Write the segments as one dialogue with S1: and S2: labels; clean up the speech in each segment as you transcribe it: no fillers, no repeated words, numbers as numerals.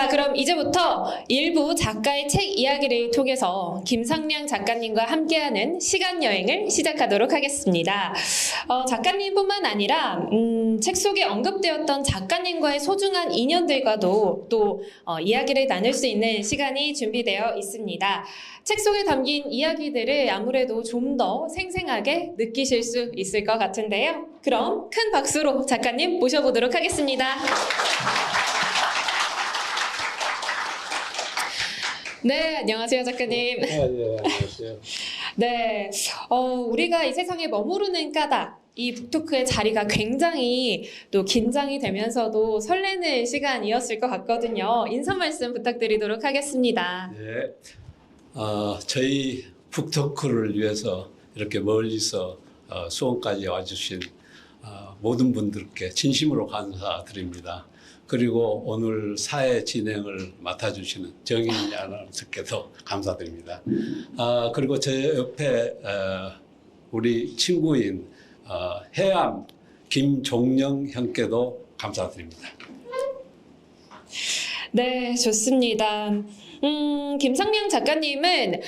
S1: 자, 그럼 이제부터 일부 작가의 책 이야기를 통해서 김상량 작가님과 함께하는 시간 여행을 시작하도록 하겠습니다. 작가님뿐만 아니라 책 속에 언급되었던 작가님과의 소중한 인연들과도 또 이야기를 나눌 수 있는 시간이 준비되어 있습니다. 책 속에 담긴 이야기들을 아무래도 좀 더 생생하게 느끼실 수 있을 것 같은데요. 그럼 큰 박수로 작가님 모셔보도록 하겠습니다. 네, 안녕하세요, 작가님.
S2: 네, 안녕하세요.
S1: 네, 우리가 이 세상에 머무르는 까닭, 이 북토크의 자리가 굉장히 또 긴장이 되면서도 설레는 시간이었을 것 같거든요. 인사 말씀 부탁드리도록 하겠습니다.
S2: 네, 저희 북토크를 위해서 이렇게 멀리서 수원까지 와주신 모든 분들께 진심으로 감사드립니다. 그리고 오늘 사회 진행을 맡아주시는 정인이 아나운서께도 감사드립니다. 그리고 제 옆에 우리 친구인 해암 김종영 형께도 감사드립니다.
S1: 네, 좋습니다. 김상량 작가님은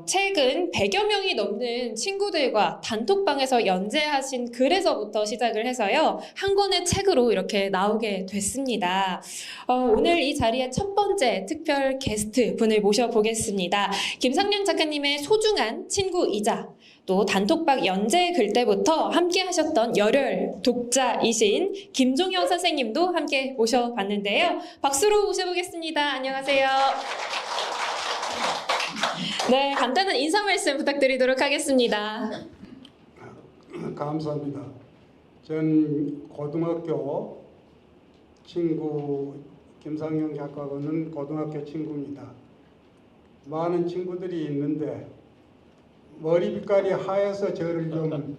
S1: 최근 100여 명이 넘는 친구들과 단톡방에서 연재하신 글에서부터 시작을 해서요. 한 권의 책으로 이렇게 나오게 됐습니다. 오늘 이 자리에 첫 번째 특별 게스트 분을 모셔보겠습니다. 김상량 작가님의 소중한 친구이자 또 단톡방 연재 글 때부터 함께 하셨던 열혈 독자이신 김종영 선생님도 함께 모셔봤는데요. 박수로 모셔보겠습니다. 안녕하세요. 네, 간단한 인사 말씀 부탁드리도록 하겠습니다.
S3: 감사합니다. 전 고등학교 친구 김상영 작가는 고등학교 친구입니다. 많은 친구들이 있는데 머리빛깔이 하얘서 저를 좀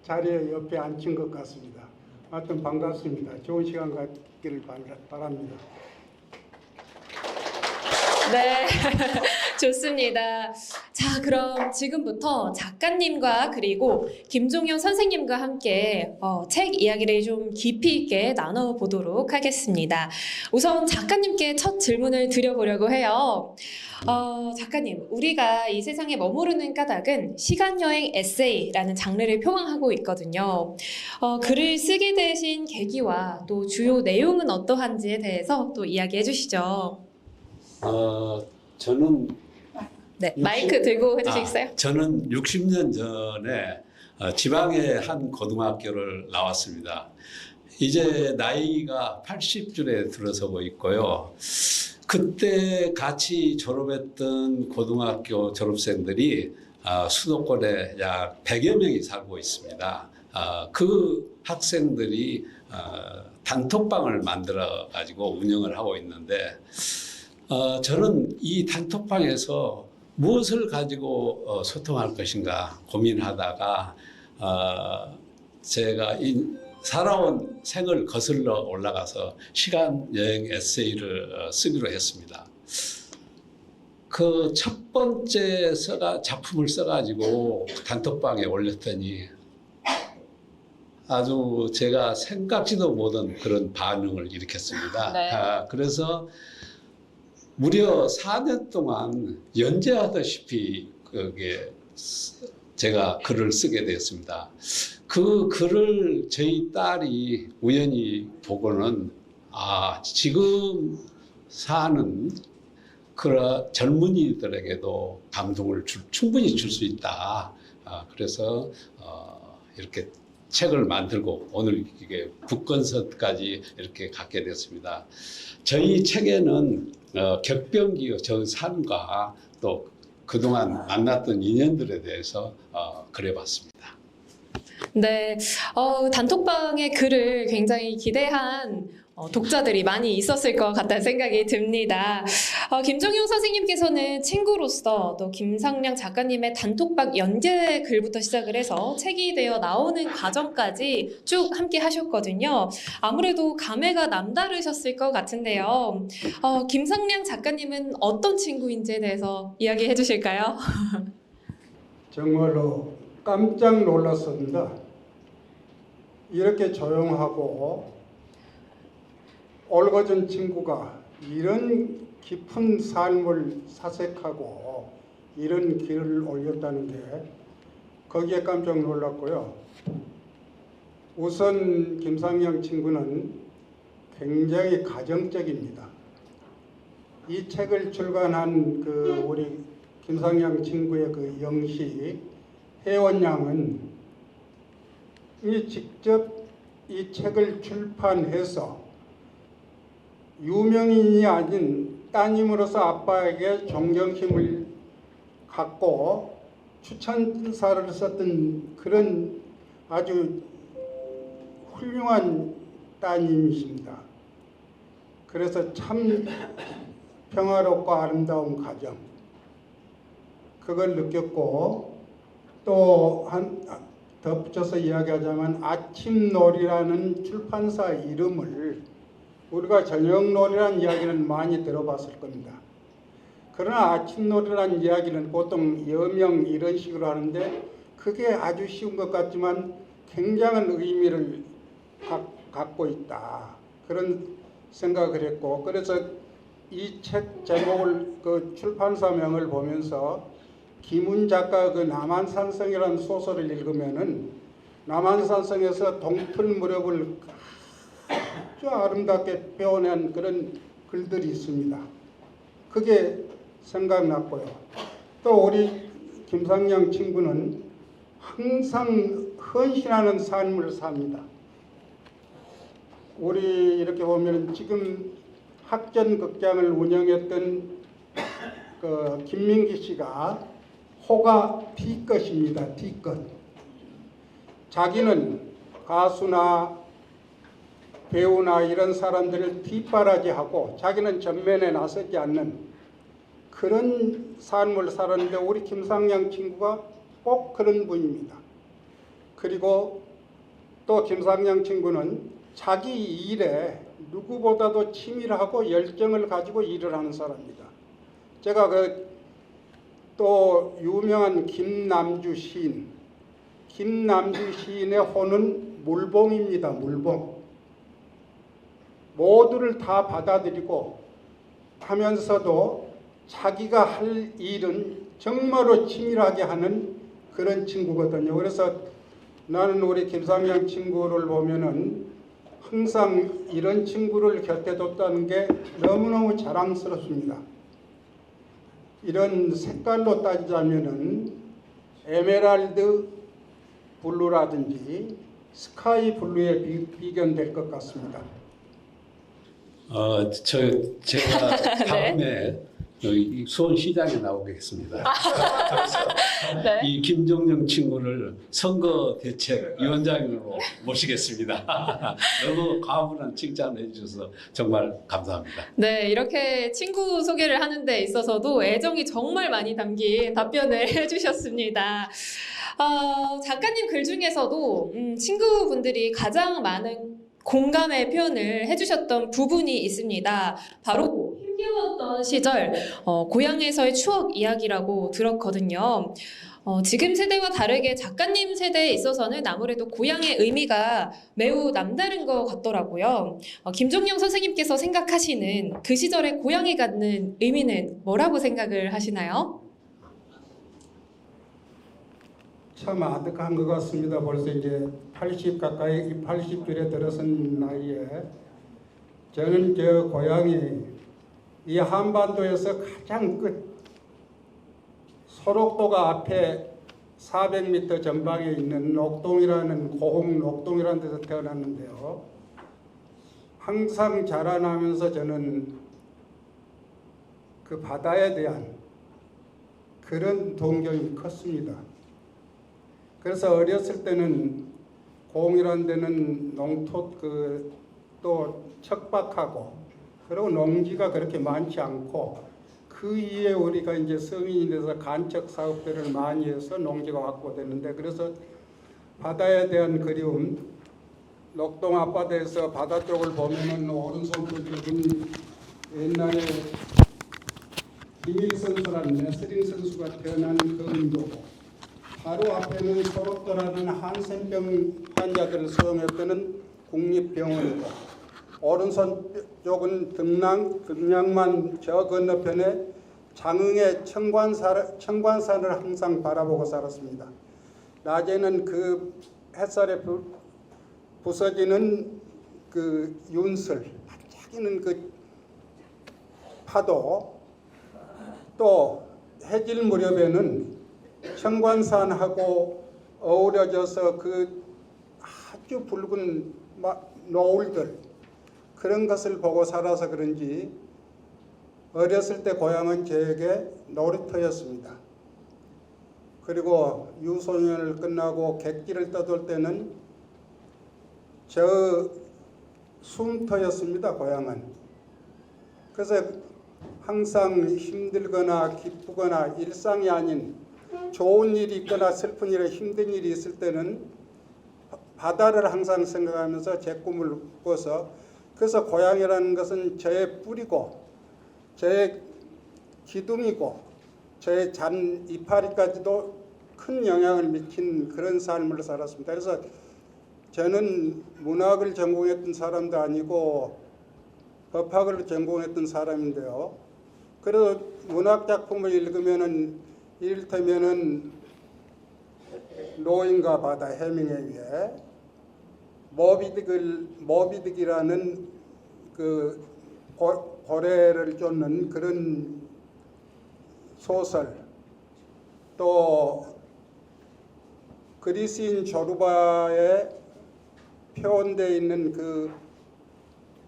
S3: 자리에 옆에 앉힌 것 같습니다. 하여튼 반갑습니다. 좋은 시간 갖기를 바랍니다.
S1: 네, 좋습니다. 자, 그럼 지금부터 작가님과 그리고 김종영 선생님과 함께 책 이야기를 좀 깊이 있게 나눠보도록 하겠습니다. 우선 작가님께 첫 질문을 드려보려고 해요. 작가님, 우리가 이 세상에 머무르는 까닭은 시간여행 에세이라는 장르를 표방하고 있거든요. 글을 쓰게 되신 계기와 또 주요 내용은 어떠한지에 대해서 또 이야기해 주시죠.
S2: 저는
S1: 네, 마이크 들고 해주시겠어요?
S2: 저는 60년 전에 지방의 한 고등학교를 나왔습니다. 이제 나이가 80줄에 들어서고 있고요. 그때 같이 졸업했던 고등학교 졸업생들이 수도권에 약 100여 명이 살고 있습니다. 그 학생들이 단톡방을 만들어 가지고 운영을 하고 있는데 저는 이 단톡방에서 무엇을 가지고 소통할 것인가 고민하다가 제가 살아온 생을 거슬러 올라가서 시간 여행 에세이를 쓰기로 했습니다. 그 첫 번째 작품을 써가지고 단톡방에 올렸더니 아주 제가 생각지도 못한 그런 반응을 일으켰습니다.
S1: 네.
S2: 그래서 무려 4년 동안 연재하다시피 그게 제가 글을 쓰게 되었습니다. 그 글을 저희 딸이 우연히 보고는 지금 사는 그런 젊은이들에게도 감동을 충분히 줄 수 있다. 그래서 이렇게 책을 만들고 오늘 이게 북건서까지 이렇게 갖게 됐습니다. 저희 책에는 격변기의 저 삶과 또 그동안 만났던 인연들에 대해서 그려봤습니다.
S1: 네, 단톡방의 글을 굉장히 기대한 독자들이 많이 있었을 것 같다는 생각이 듭니다. 김종영 선생님께서는 친구로서 또 김상량 작가님의 단톡방 연재 글부터 시작을 해서 책이 되어 나오는 과정까지 쭉 함께 하셨거든요. 아무래도 감회가 남다르셨을 것 같은데요. 김상량 작가님은 어떤 친구인지에 대해서 이야기해 주실까요?
S3: 정말로 깜짝 놀랐습니다. 이렇게 조용하고 올거전 친구가 이런 깊은 삶을 사색하고 이런 글을 올렸다는 게 거기에 깜짝 놀랐고요. 우선 김상영 친구는 굉장히 가정적입니다. 이 책을 출간한 그 우리 김상영 친구의 그 영시 혜원 양은 이 직접 이 책을 출판해서 유명인이 아닌 따님으로서 아빠에게 존경심을 갖고 추천사를 썼던 그런 아주 훌륭한 따님이십니다. 그래서 참 평화롭고 아름다운 가정, 그걸 느꼈고, 또 한 덧붙여서 이야기하자면 아침놀이라는 출판사 이름을 우리가 저녁놀이라는 이야기는 많이 들어봤을 겁니다. 그러나 아침놀이라는 이야기는 보통 여명 이런 식으로 하는데 그게 아주 쉬운 것 같지만 굉장한 의미를 갖고 있다, 그런 생각을 했고, 그래서 이 책 제목을 그 출판사명을 보면서 김훈 작가 그 남한산성이라는 소설을 읽으면은 남한산성에서 동틀 무렵을 아주 아름답게 표현한 그런 글들이 있습니다. 그게 생각났고요. 또 우리 김상영 친구는 항상 헌신하는 삶을 삽니다. 우리 이렇게 보면 지금 학전극장을 운영했던 그 김민기 씨가 호가 D것입니다. D것. 자기는 가수나 배우나 이런 사람들을 뒷바라지하고 자기는 전면에 나서지 않는 그런 삶을 살았는데 우리 김상영 친구가 꼭 그런 분입니다. 그리고 또 김상영 친구는 자기 일에 누구보다도 치밀하고 열정을 가지고 일을 하는 사람입니다. 제가 또 유명한 김남주 시인의 호는 물봉입니다. 물봉. 모두를 다 받아들이고 하면서도 자기가 할 일은 정말로 치밀하게 하는 그런 친구거든요. 그래서 나는 우리 김상영 친구를 보면은 항상 이런 친구를 곁에 뒀다는 게 너무너무 자랑스럽습니다. 이런 색깔로 따지자면은 에메랄드 블루라든지 스카이 블루에 비견될 것 같습니다.
S2: 제가 다음에 이 수원시장에 나오겠습니다.
S1: 네.
S2: 이 김종영 친구를 선거대책위원장으로 모시겠습니다. 너무 과분한 칭찬을 해주셔서 정말 감사합니다.
S1: 네, 이렇게 친구 소개를 하는 데 있어서도 애정이 정말 많이 담긴 답변을 해주셨습니다. 작가님 글 중에서도 친구분들이 가장 많은 공감의 표현을 해주셨던 부분이 있습니다. 바로 힘겨웠던 시절 고향에서의 추억 이야기라고 들었거든요. 지금 세대와 다르게 작가님 세대에 있어서는 아무래도 고향의 의미가 매우 남다른 것 같더라고요. 김종영 선생님께서 생각하시는 그 시절의 고향이 갖는 의미는 뭐라고 생각을 하시나요?
S3: 참 아득한 것 같습니다. 벌써 이제 80 가까이 80줄에 들어선 나이에 저는 저 고향이 이 한반도에서 가장 끝 소록도가 앞에 400m 전방에 있는 녹동이라는 고흥 녹동이라는 데서 태어났는데요. 항상 자라나면서 저는 그 바다에 대한 그런 동경이 컸습니다. 그래서 어렸을 때는 고흥이라는 데는 농토 또 척박하고 그리고 농지가 그렇게 많지 않고 그 이후에 우리가 이제 성인이 돼서 간척 사업들을 많이 해서 농지가 확보됐는데 그래서 바다에 대한 그리움, 녹동 앞바다에서 바다 쪽을 보면은 오른손으로 들은 옛날에 김일 선수라는 레슬링 선수가 태어난 그 운동고 바로 앞에는 소록도라는 한센병 환자들을 수용했던 국립병원이고 오른손 쪽은 등량만 저 건너편에 장흥의 청관산을 항상 바라보고 살았습니다. 낮에는 그 햇살에 부서지는 그 윤슬, 반짝이는 그 파도, 또 해질 무렵에는 청관산하고 어우러져서 그 아주 붉은 노을들, 그런 것을 보고 살아서 그런지 어렸을 때 고향은 저에게 놀이터였습니다. 그리고 유소년을 끝나고 객지를 떠돌 때는 저 숨터였습니다. 고향은. 그래서 항상 힘들거나 기쁘거나 일상이 아닌 좋은 일이 있거나 슬픈 일에 힘든 일이 있을 때는 바다를 항상 생각하면서 제 꿈을 꿔서, 그래서 고향이라는 것은 저의 뿌리고 저의 기둥이고 저의 잔 이파리까지도 큰 영향을 미친 그런 삶을 살았습니다. 그래서 저는 문학을 전공했던 사람도 아니고 법학을 전공했던 사람인데요. 그래도 문학 작품을 읽으면은 이를테면은 노인과 바다 해밍웨이의 모비딕이라는 그 고래를 쫓는 그런 소설, 또 그리스인 조르바에 표현되어 있는 그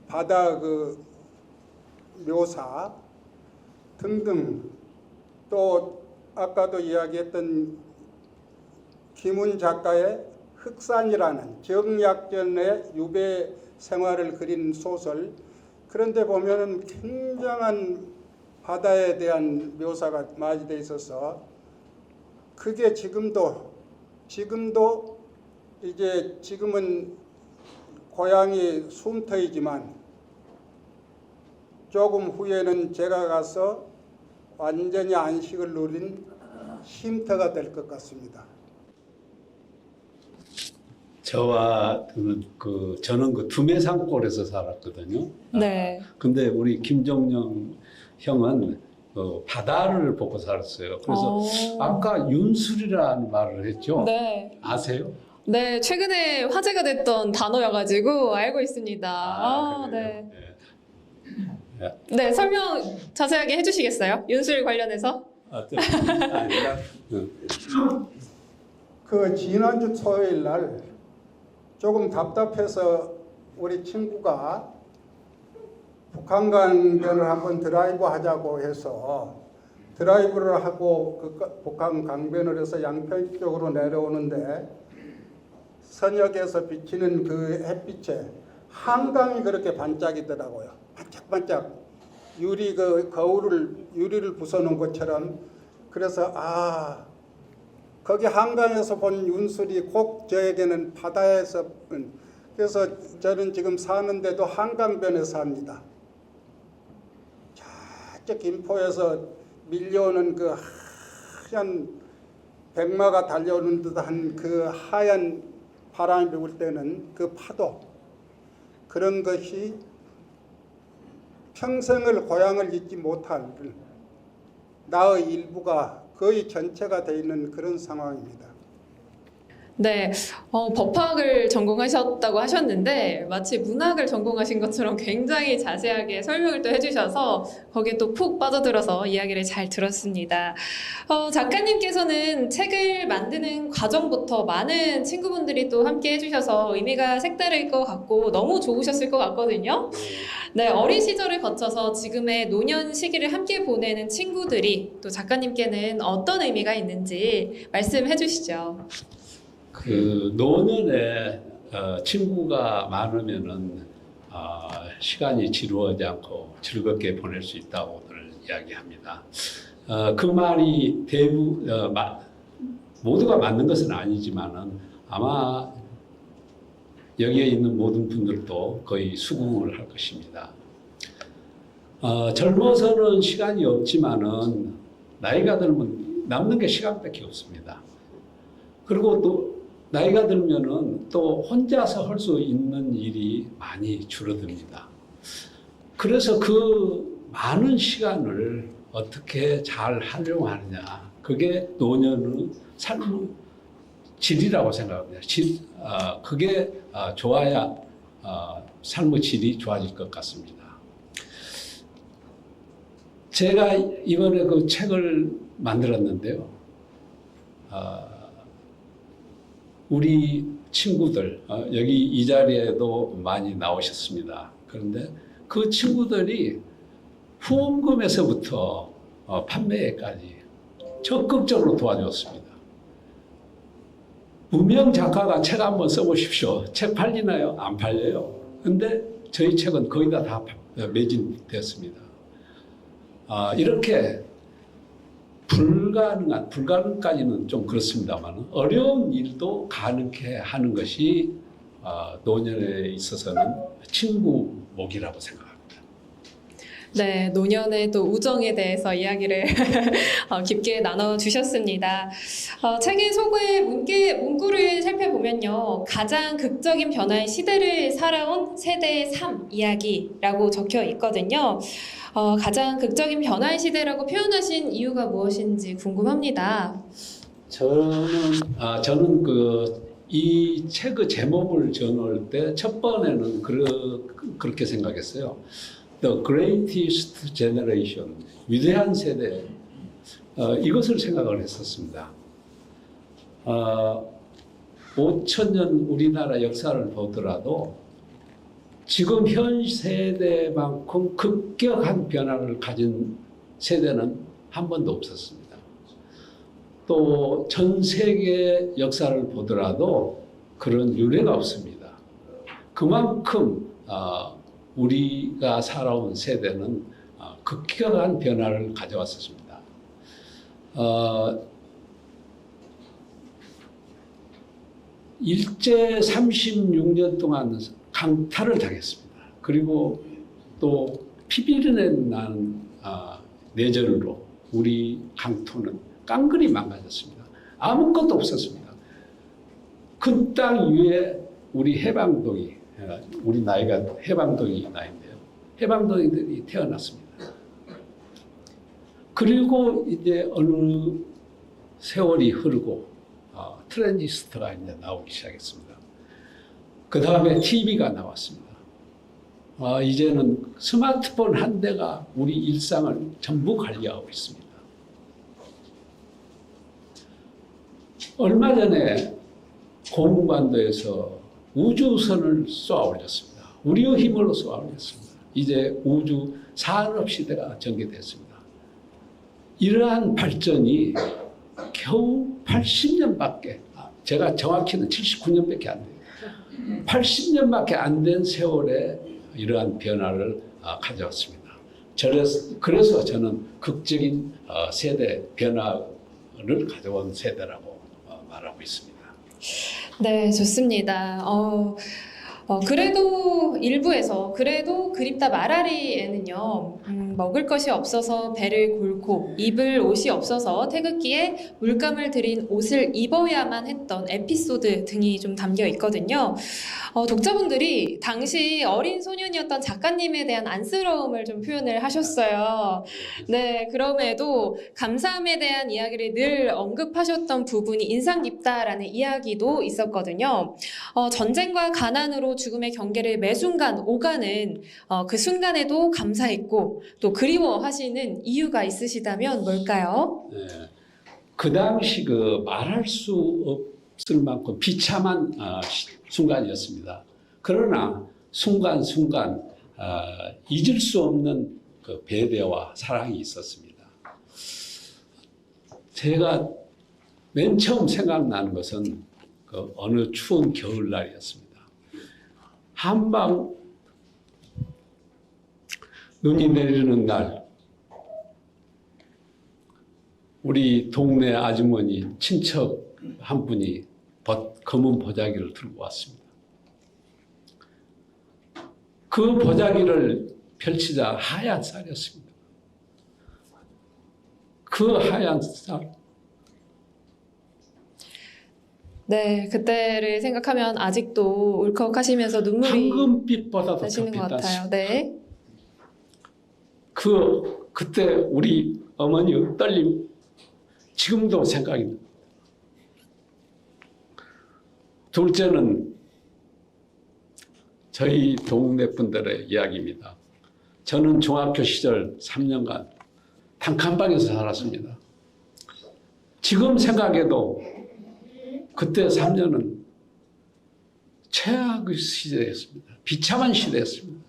S3: 바다 그 묘사 등등, 또 아까도 이야기했던 김훈 작가의 흑산이라는 정약전의 유배 생활을 그린 소설, 그런데 보면은 굉장한 바다에 대한 묘사가 많이 돼 있어서 그게 지금도 이제 지금은 고향이 숨터이지만 조금 후에는 제가 가서 완전히 안식을 누린 쉼터가 될 것 같습니다.
S2: 저는 그 두메산골에서 살았거든요.
S1: 네.
S2: 근데 우리 김정영 형은 바다를 보고 살았어요. 그래서 아까 윤술이라는 말을 했죠.
S1: 네.
S2: 아세요?
S1: 네, 최근에 화제가 됐던 단어여가지고 알고 있습니다.
S2: 그래요?
S1: 네. 네, 설명 자세하게 해주시겠어요? 윤술 관련해서?
S3: 그 지난주 토요일 날 조금 답답해서 우리 친구가 북한 강변을 한번 드라이브 하자고 해서 드라이브를 하고 그 북한 강변을 해서 양평 쪽으로 내려오는데 선역에서 비치는 그 햇빛에 한강이 그렇게 반짝이더라고요. 반짝반짝 유리를 부숴놓은 것처럼. 그래서 거기 한강에서 본 윤술이 꼭 저에게는 바다에서, 그래서 저는 지금 사는데도 한강변에 삽니다. 저쪽 김포에서 밀려오는 그 하얀 백마가 달려오는 듯한 그 하얀 바람이 불 때는 그 파도, 그런 것이 평생을 고향을 잊지 못할 나의 일부가 거의 전체가 되어 있는 그런 상황입니다.
S1: 네, 법학을 전공하셨다고 하셨는데 마치 문학을 전공하신 것처럼 굉장히 자세하게 설명을 또 해주셔서 거기에 또 푹 빠져들어서 이야기를 잘 들었습니다. 작가님께서는 책을 만드는 과정부터 많은 친구분들이 또 함께 해주셔서 의미가 색다를 것 같고 너무 좋으셨을 것 같거든요. 네, 어린 시절을 거쳐서 지금의 노년 시기를 함께 보내는 친구들이 또 작가님께는 어떤 의미가 있는지 말씀해 주시죠.
S2: 그 노년에 친구가 많으면은 시간이 지루하지 않고 즐겁게 보낼 수 있다고들 이야기합니다. 그 말이 모두가 맞는 것은 아니지만은 아마 여기에 있는 모든 분들도 거의 수긍을 할 것입니다. 젊어서는 시간이 없지만은 나이가 들면 남는 게 시간밖에 없습니다. 그리고 또 나이가 들면은 또 혼자서 할 수 있는 일이 많이 줄어듭니다. 그래서 그 많은 시간을 어떻게 잘 활용하느냐. 그게 노년의 삶의 질이라고 생각합니다. 그게 좋아야 삶의 질이 좋아질 것 같습니다. 제가 이번에 그 책을 만들었는데요. 우리 친구들, 여기 이 자리에도 많이 나오셨습니다. 그런데 그 친구들이 후원금에서부터 판매까지 적극적으로 도와줬습니다. 무명 작가가 책 한번 써보십시오. 책 팔리나요? 안 팔려요. 근데 저희 책은 거의 다 매진되었습니다. 이렇게 불가능까지는 좀 그렇습니다만 어려운 일도 가능케 하는 것이 노년에 있어서는 친구목이라고 생각합니다.
S1: 네, 노년의 또 우정에 대해서 이야기를 깊게 나눠주셨습니다. 책의 소개 문구를 살펴보면요. 가장 극적인 변화의 시대를 살아온 세대의 삶 이야기라고 적혀 있거든요. 가장 극적인 변화의 시대라고 표현하신 이유가 무엇인지 궁금합니다.
S2: 저는 이 책의 제목을 정할 때 첫 번에는 그렇게 생각했어요. The Greatest Generation, 위대한 세대, 이것을 생각을 했었습니다. 5,000년 우리나라 역사를 보더라도 지금 현 세대만큼 급격한 변화를 가진 세대는 한 번도 없었습니다. 또 전 세계 역사를 보더라도 그런 유례가 없습니다. 그만큼 우리가 살아온 세대는 급격한 변화를 가져왔었습니다. 일제 36년 동안 강탈을 당했습니다. 그리고 또 피비린내 나는 내전으로 우리 강토는 깡그리 망가졌습니다. 아무것도 없었습니다. 그 땅 위에 우리 해방동이, 우리 나이가 해방동이 나이인데요. 해방동이들이 태어났습니다. 그리고 이제 어느 세월이 흐르고 트랜지스터가 이제 나오기 시작했습니다. 그 다음에 TV가 나왔습니다. 이제는 스마트폰 한 대가 우리 일상을 전부 관리하고 있습니다. 얼마 전에 고문관도에서 우주선을 쏘아 올렸습니다. 우리의 힘으로 쏘아 올렸습니다. 이제 우주 산업 시대가 전개됐습니다. 이러한 발전이 겨우 80년밖에, 제가 정확히는 79년밖에 안 돼요. 80년밖에 안 된 세월에 이러한 변화를 가져왔습니다. 그래서 저는 극적인 세대 변화를 가져온 세대라고 말하고 있습니다.
S1: 네, 좋습니다. 그래도 일부에서 그래도 그립다 말하리에는요, 먹을 것이 없어서 배를 골고 입을 옷이 없어서 태극기에 물감을 들인 옷을 입어야만 했던 에피소드 등이 좀 담겨 있거든요. 독자분들이 당시 어린 소년이었던 작가님에 대한 안쓰러움을 좀 표현을 하셨어요. 네, 그럼에도 감사함에 대한 이야기를 늘 언급하셨던 부분이 인상 깊다라는 이야기도 있었거든요. 전쟁과 가난으로 죽음의 경계를 매 순간 오가는 그 순간에도 감사했고 또 그리워하시는 이유가 있으시다면 뭘까요?
S2: 네. 그 당시 말할 수 없을 만큼 비참한 순간이었습니다. 그러나 순간순간 잊을 수 없는 그 배려와 사랑이 있었습니다. 제가 맨 처음 생각나는 것은 그 어느 추운 겨울날이었습니다. 한방 눈이 내리는 날, 우리 동네 아주머니 친척 한 분이 검은 보자기를 들고 왔습니다. 그 보자기를 펼치자 하얀 쌀이었습니다. 그 하얀 쌀.
S1: 네, 그때를 생각하면 아직도 울컥하시면서 눈물이
S2: 황금빛보다도 더
S1: 나시는 것 같아요.
S2: 빛났습니다.
S1: 네.
S2: 그때 우리 어머니의 떨림 지금도 생각이 납니다. 둘째는 저희 동네 분들의 이야기입니다. 저는 중학교 시절 3년간 단칸방에서 살았습니다. 지금 생각해도 그때 3년은 최악의 시대였습니다. 비참한 시대였습니다.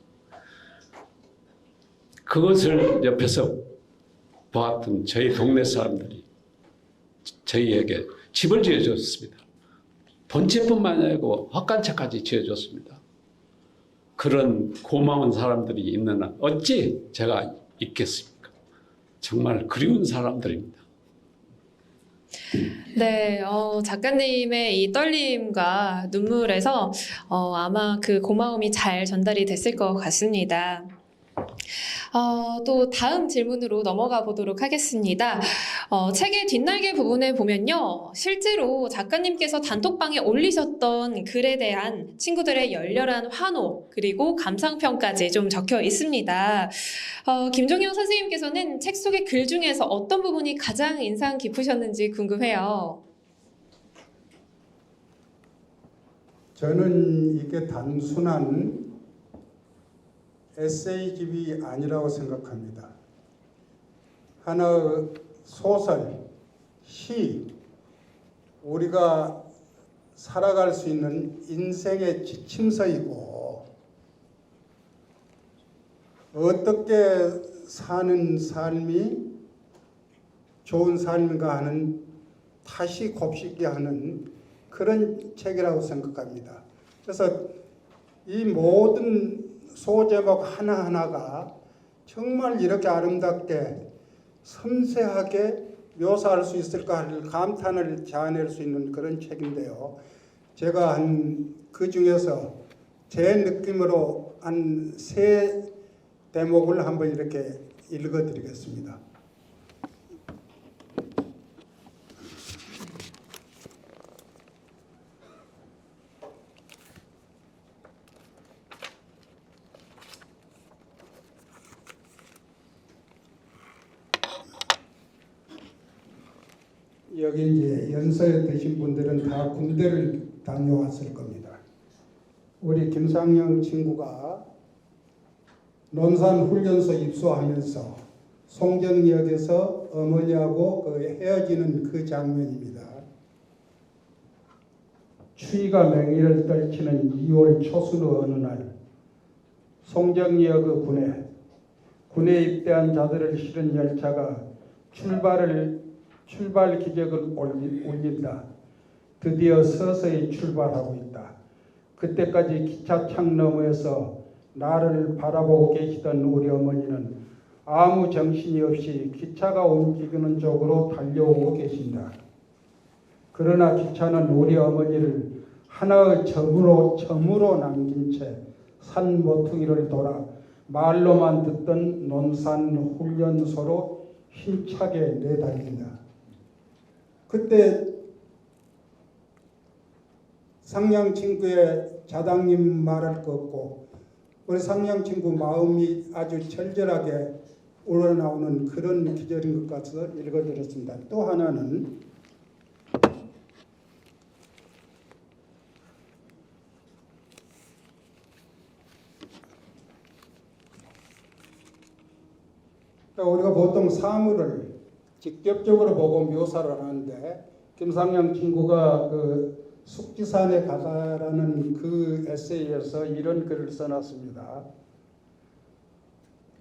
S2: 그것을 옆에서 보았던 저희 동네 사람들이 저희에게 집을 지어줬습니다. 본체뿐만 아니고 헛간차까지 지어줬습니다. 그런 고마운 사람들이 있는 한 어찌 제가 있겠습니까? 정말 그리운 사람들입니다.
S1: 네, 작가님의 이 떨림과 눈물에서 아마 그 고마움이 잘 전달이 됐을 것 같습니다. 또 다음 질문으로 넘어가 보도록 하겠습니다. 책의 뒷날개 부분에 보면요. 실제로 작가님께서 단톡방에 올리셨던 글에 대한 친구들의 열렬한 환호 그리고 감상평까지 좀 적혀 있습니다. 김종영 선생님께서는 책 속의 글 중에서 어떤 부분이 가장 인상 깊으셨는지 궁금해요.
S3: 저는 이게 단순한 에세이집이 아니라고 생각합니다. 하나의 소설, 시, 우리가 살아갈 수 있는 인생의 지침서이고 어떻게 사는 삶이 좋은 삶인가 하는 다시 곱씹게 하는 그런 책이라고 생각합니다. 그래서 이 모든 소제목 하나하나가 정말 이렇게 아름답게 섬세하게 묘사할 수 있을까 하는 감탄을 자아낼 수 있는 그런 책인데요. 제가 그 중에서 제 느낌으로 한 3대목을 한번 이렇게 읽어드리겠습니다. 여기 이제 연서에 드신 분들은 다 군대를 다녀왔을 겁니다. 우리 김상영 친구가 논산훈련소 입소하면서 송정역에서 어머니하고 헤어지는 그 장면입니다. 추위가 맹위를 떨치는 2월 초순의 어느 날 송정역의 군에 입대한 자들을 실은 열차가 출발 기적을 올린다. 드디어 서서히 출발하고 있다. 그때까지 기차창 너머에서 나를 바라보고 계시던 우리 어머니는 아무 정신이 없이 기차가 움직이는 쪽으로 달려오고 계신다. 그러나 기차는 우리 어머니를 하나의 점으로 남긴 채 산 모퉁이를 돌아 말로만 듣던 논산 훈련소로 힘차게 내달린다. 그때 상양 친구의 자당님 말할 것 없고 우리 상양 친구 마음이 아주 절절하게 우러나오는 그런 기절인 것 같아서 읽어드렸습니다. 또 하나는 우리가 보통 사물을 직접적으로 보고 묘사를 하는데 김상영 친구가 그 숙지산에 가다라는 그 에세이에서 이런 글을 써놨습니다.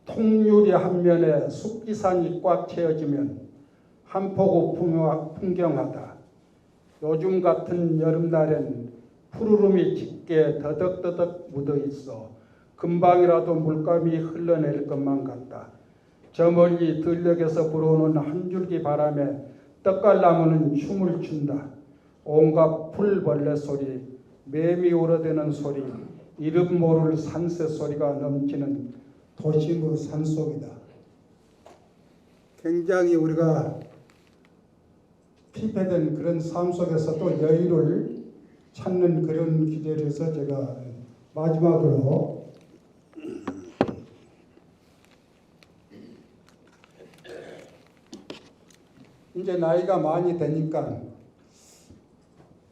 S3: 통유리 한 면에 숙지산이 꽉 채워지면 한포구 풍경하다. 요즘 같은 여름날엔 푸르름이 짙게 더덕더덕 묻어있어 금방이라도 물감이 흘러내릴 것만 같다. 저 멀리 들녘에서 불어오는 한 줄기 바람에 떡갈나무는 춤을 춘다. 온갖 풀벌레 소리, 매미 울어대는 소리, 이름 모를 산새 소리가 넘치는 도심의 산속이다. 굉장히 우리가 피폐된 그런 삶 속에서 또 여유를 찾는 그런 기절에서 제가 마지막으로 이제 나이가 많이 되니까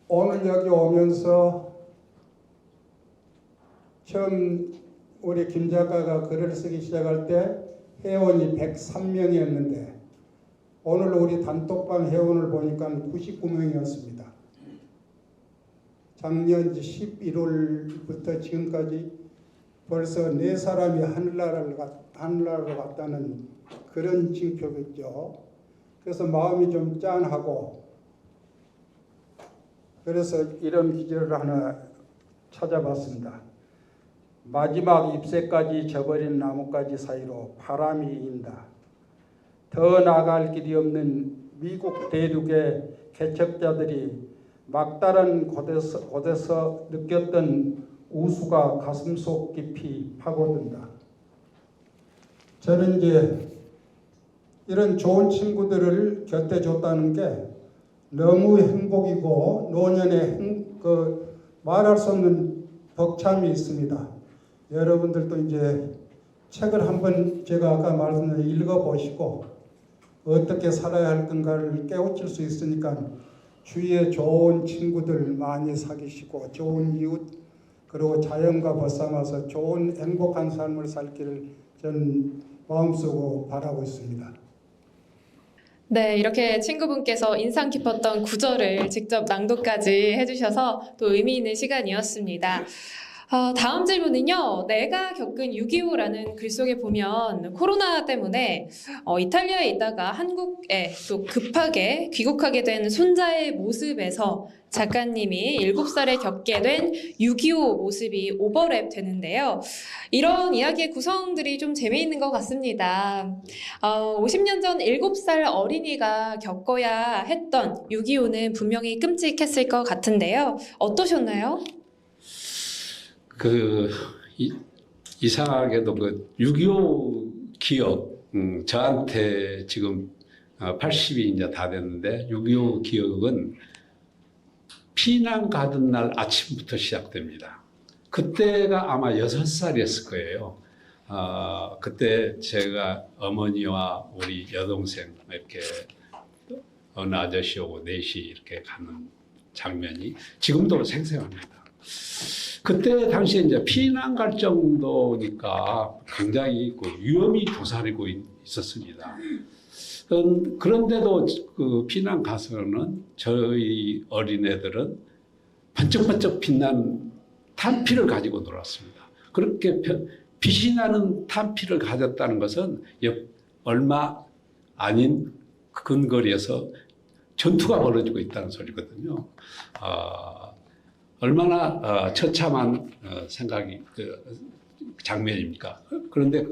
S3: 오늘 여기 오면서 처음 우리 김 작가가 글을 쓰기 시작할 때 회원이 103명이었는데 오늘 우리 단톡방 회원을 보니까 99명이었습니다. 작년 11월부터 지금까지 벌써 4사람이 하늘나라로 갔다는 그런 징표겠죠. 그래서 마음이 좀 짠하고 그래서 이런 기절을 하나 찾아봤습니다. 마지막 잎새까지 져버린 나뭇가지 사이로 바람이 인다. 더 나아갈 길이 없는 미국 대륙의 개척자들이 막다른 곳에서 느꼈던 우수가 가슴속 깊이 파고든다. 저는 이제 이런 좋은 친구들을 곁에 줬다는 게 너무 행복이고 노년에 말할 수 없는 벅참이 있습니다. 여러분들도 이제 책을 한번 제가 아까 말씀드린 읽어보시고 어떻게 살아야 할 건가를 깨우칠 수 있으니까 주위에 좋은 친구들 많이 사귀시고 좋은 이웃 그리고 자연과 벗삼아서 좋은 행복한 삶을 살기를 저는 마음속으로 바라고 있습니다.
S1: 네, 이렇게 친구분께서 인상 깊었던 구절을 직접 낭독까지 해주셔서 또 의미 있는 시간이었습니다. 다음 질문은요. 내가 겪은 6.25라는 글 속에 보면 코로나 때문에 이탈리아에 있다가 한국에 또 급하게 귀국하게 된 손자의 모습에서 작가님이 7살에 겪게 된 6.25 모습이 오버랩 되는데요. 이런 이야기의 구성들이 좀 재미있는 것 같습니다. 50년 전 7살 어린이가 겪어야 했던 6.25는 분명히 끔찍했을 것 같은데요. 어떠셨나요?
S2: 이상하게도 6.25 기억, 저한테 지금 80이 이제 다 됐는데 6.25 기억은 피난 가던 날 아침부터 시작됩니다. 그때가 아마 6살이었을 거예요. 그때 제가 어머니와 우리 여동생 이렇게 어느 아저씨 오고 넷이 이렇게 가는 장면이 지금도 생생합니다. 그때 당시에 이제 피난 갈 정도니까 굉장히 위험이 도사리고 있었습니다. 그런데도 그 피난 가서는 저희 어린애들은 번쩍번쩍 빛난 탄피를 가지고 놀았습니다. 그렇게 빛이 나는 탄피를 가졌다는 것은 얼마 아닌 근거리에서 전투가 벌어지고 있다는 소리거든요. 얼마나 처참한 생각이 장면입니까? 그런데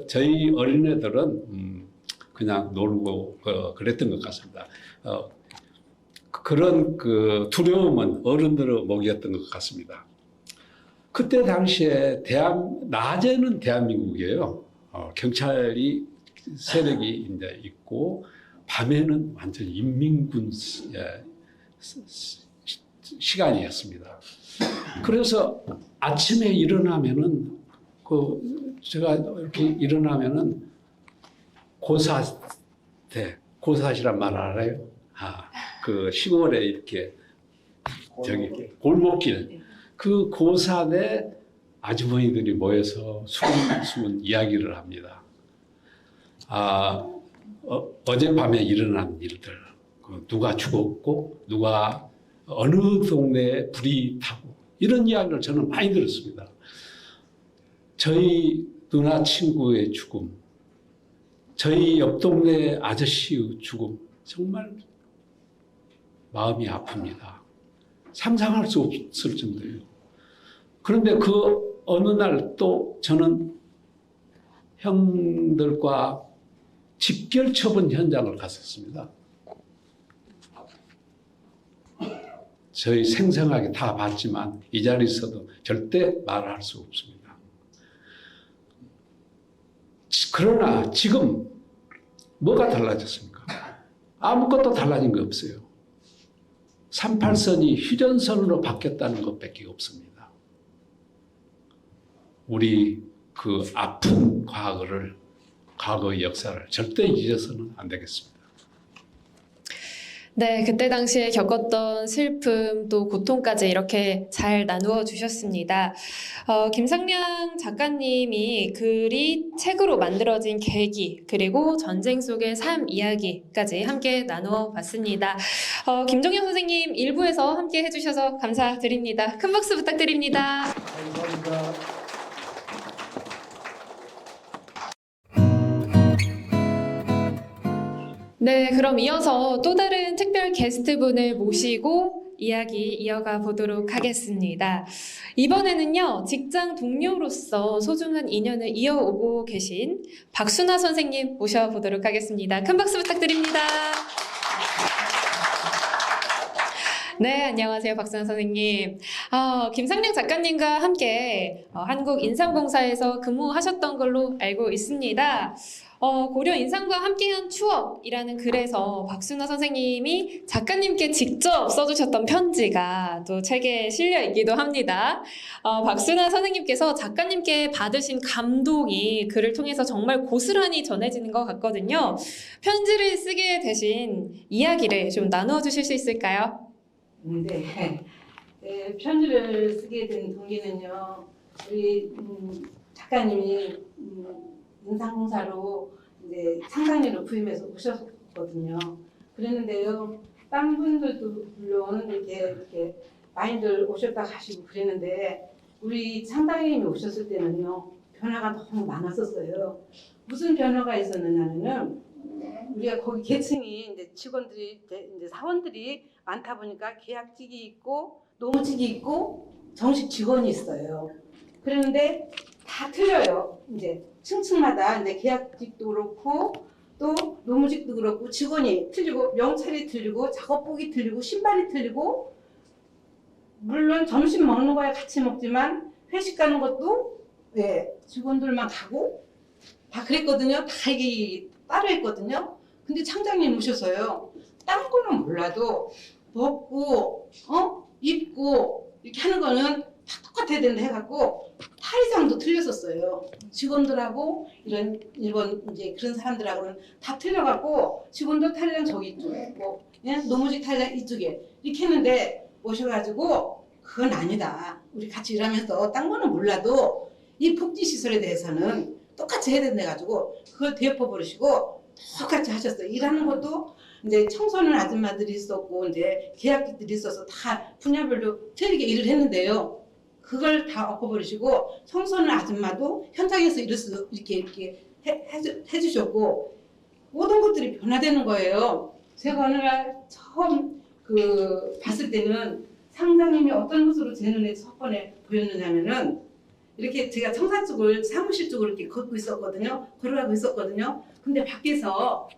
S2: 저희 어린애들은 그냥 놀고 그랬던 것 같습니다. 그런 두려움은 어른들의 목이었던 것 같습니다. 그때 당시에 낮에는 대한민국이에요. 경찰이 세력이 이제 있고 밤에는 완전 인민군 시간이었습니다. 그래서 아침에 일어나면은 제가 이렇게 일어나면은 고사시란 말 알아요? 그 시골에 이렇게 골목길 그 고사대 아주머니들이 모여서 수군 이야기를 합니다. 어젯밤에 일어난 일들, 누가 죽었고 누가 어느 동네에 불이 타고 이런 이야기를 저는 많이 들었습니다. 저희 누나 친구의 죽음, 저희 옆 동네 아저씨의 죽음, 정말 마음이 아픕니다. 상상할 수 없을 정도예요. 그런데 그 어느 날 또 저는 형들과 집결 처분 현장을 갔었습니다. 저희 생생하게 다 봤지만 이 자리에서도 절대 말할 수 없습니다. 그러나 지금 뭐가 달라졌습니까? 아무것도 달라진 게 없어요. 38선이 휴전선으로 바뀌었다는 것밖에 없습니다. 우리 그 아픈 과거의 역사를 절대 잊어서는 안 되겠습니다.
S1: 네, 그때 당시에 겪었던 슬픔 또 고통까지 이렇게 잘 나누어 주셨습니다. 김상량 작가님이 글이 책으로 만들어진 계기 그리고 전쟁 속의 삶 이야기까지 함께 나누어 봤습니다. 김종현 선생님 1부에서 함께 해주셔서 감사드립니다. 큰 박수 부탁드립니다.
S3: 감사합니다.
S1: 네, 그럼 이어서 또 다른 특별 게스트분을 모시고 이야기 이어가 보도록 하겠습니다. 이번에는요, 직장 동료로서 소중한 인연을 이어오고 계신 박순아 선생님 모셔보도록 하겠습니다. 큰 박수 부탁드립니다. 네, 안녕하세요. 박순아 선생님. 김상량 작가님과 함께 한국인삼공사에서 근무하셨던 걸로 알고 있습니다. 고려 인삼과 함께한 추억이라는 글에서 박순아 선생님이 작가님께 직접 써주셨던 편지가 또 책에 실려 있기도 합니다. 박순아 선생님께서 작가님께 받으신 감동이 글을 통해서 정말 고스란히 전해지는 것 같거든요. 편지를 쓰게 되신 이야기를 좀 나누어 주실 수 있을까요?
S4: 네. 편지를 쓰게 된 동기는요, 우리 작가님이 인삼공사로 이제 상상리로 부임해서 오셨거든요. 그랬는데요, 딴 분들도 물론 이렇게 많이들 오셨다 가시고 그랬는데, 우리 상당님이 오셨을 때는요, 변화가 너무 많았었어요. 무슨 변화가 있었느냐면은, 우리가 거기 계층이 이제 직원들이 이제 사원들이 많다 보니까 계약직이 있고 노무직이 있고 정식 직원이 있어요. 그런데 다 틀려요. 이제 층층마다 이제 계약직도 그렇고 또 노무직도 그렇고 직원이 틀리고 명찰이 틀리고 작업복이 틀리고 신발이 틀리고 물론 점심 먹는 거야 같이 먹지만 회식 가는 것도 직원들만 가고 다 그랬거든요. 다 이게 따로 했거든요. 근데 창장님 오셔서요. 딴 거는 몰라도 먹고 입고 이렇게 하는 거는 다 똑같아야 된다 해갖고 탈의장도 틀렸었어요. 직원들하고 이런 이제 그런 사람들하고는 다 틀려갖고 직원들 탈의장 저기 이쪽에 뭐 노무직 탈의장 이쪽에 이렇게 했는데 오셔가지고 그건 아니다. 우리 같이 일하면서 딴 거는 몰라도 이 복지시설에 대해서는 똑같이 해야 된다 해가지고 그걸 대엎어버리시고 똑같이 하셨어요. 일하는 것도 이제 청소는 아줌마들이 있었고 이제 계약직들이 있어서 다 분야별로 틀리게 일을 했는데요. 그걸 다 엎어버리시고 청소는 아줌마도 현장에서 이렇게 해주셨고 모든 것들이 변화되는 거예요. 제가 어느 날 처음 봤을 때는 상장님이 어떤 모습으로 제 눈에 첫 번에 보였느냐면은 이렇게 제가 청사 쪽을 사무실 쪽으로 이렇게 걷고 있었거든요. 걸어가고 있었거든요. 근데 밖에서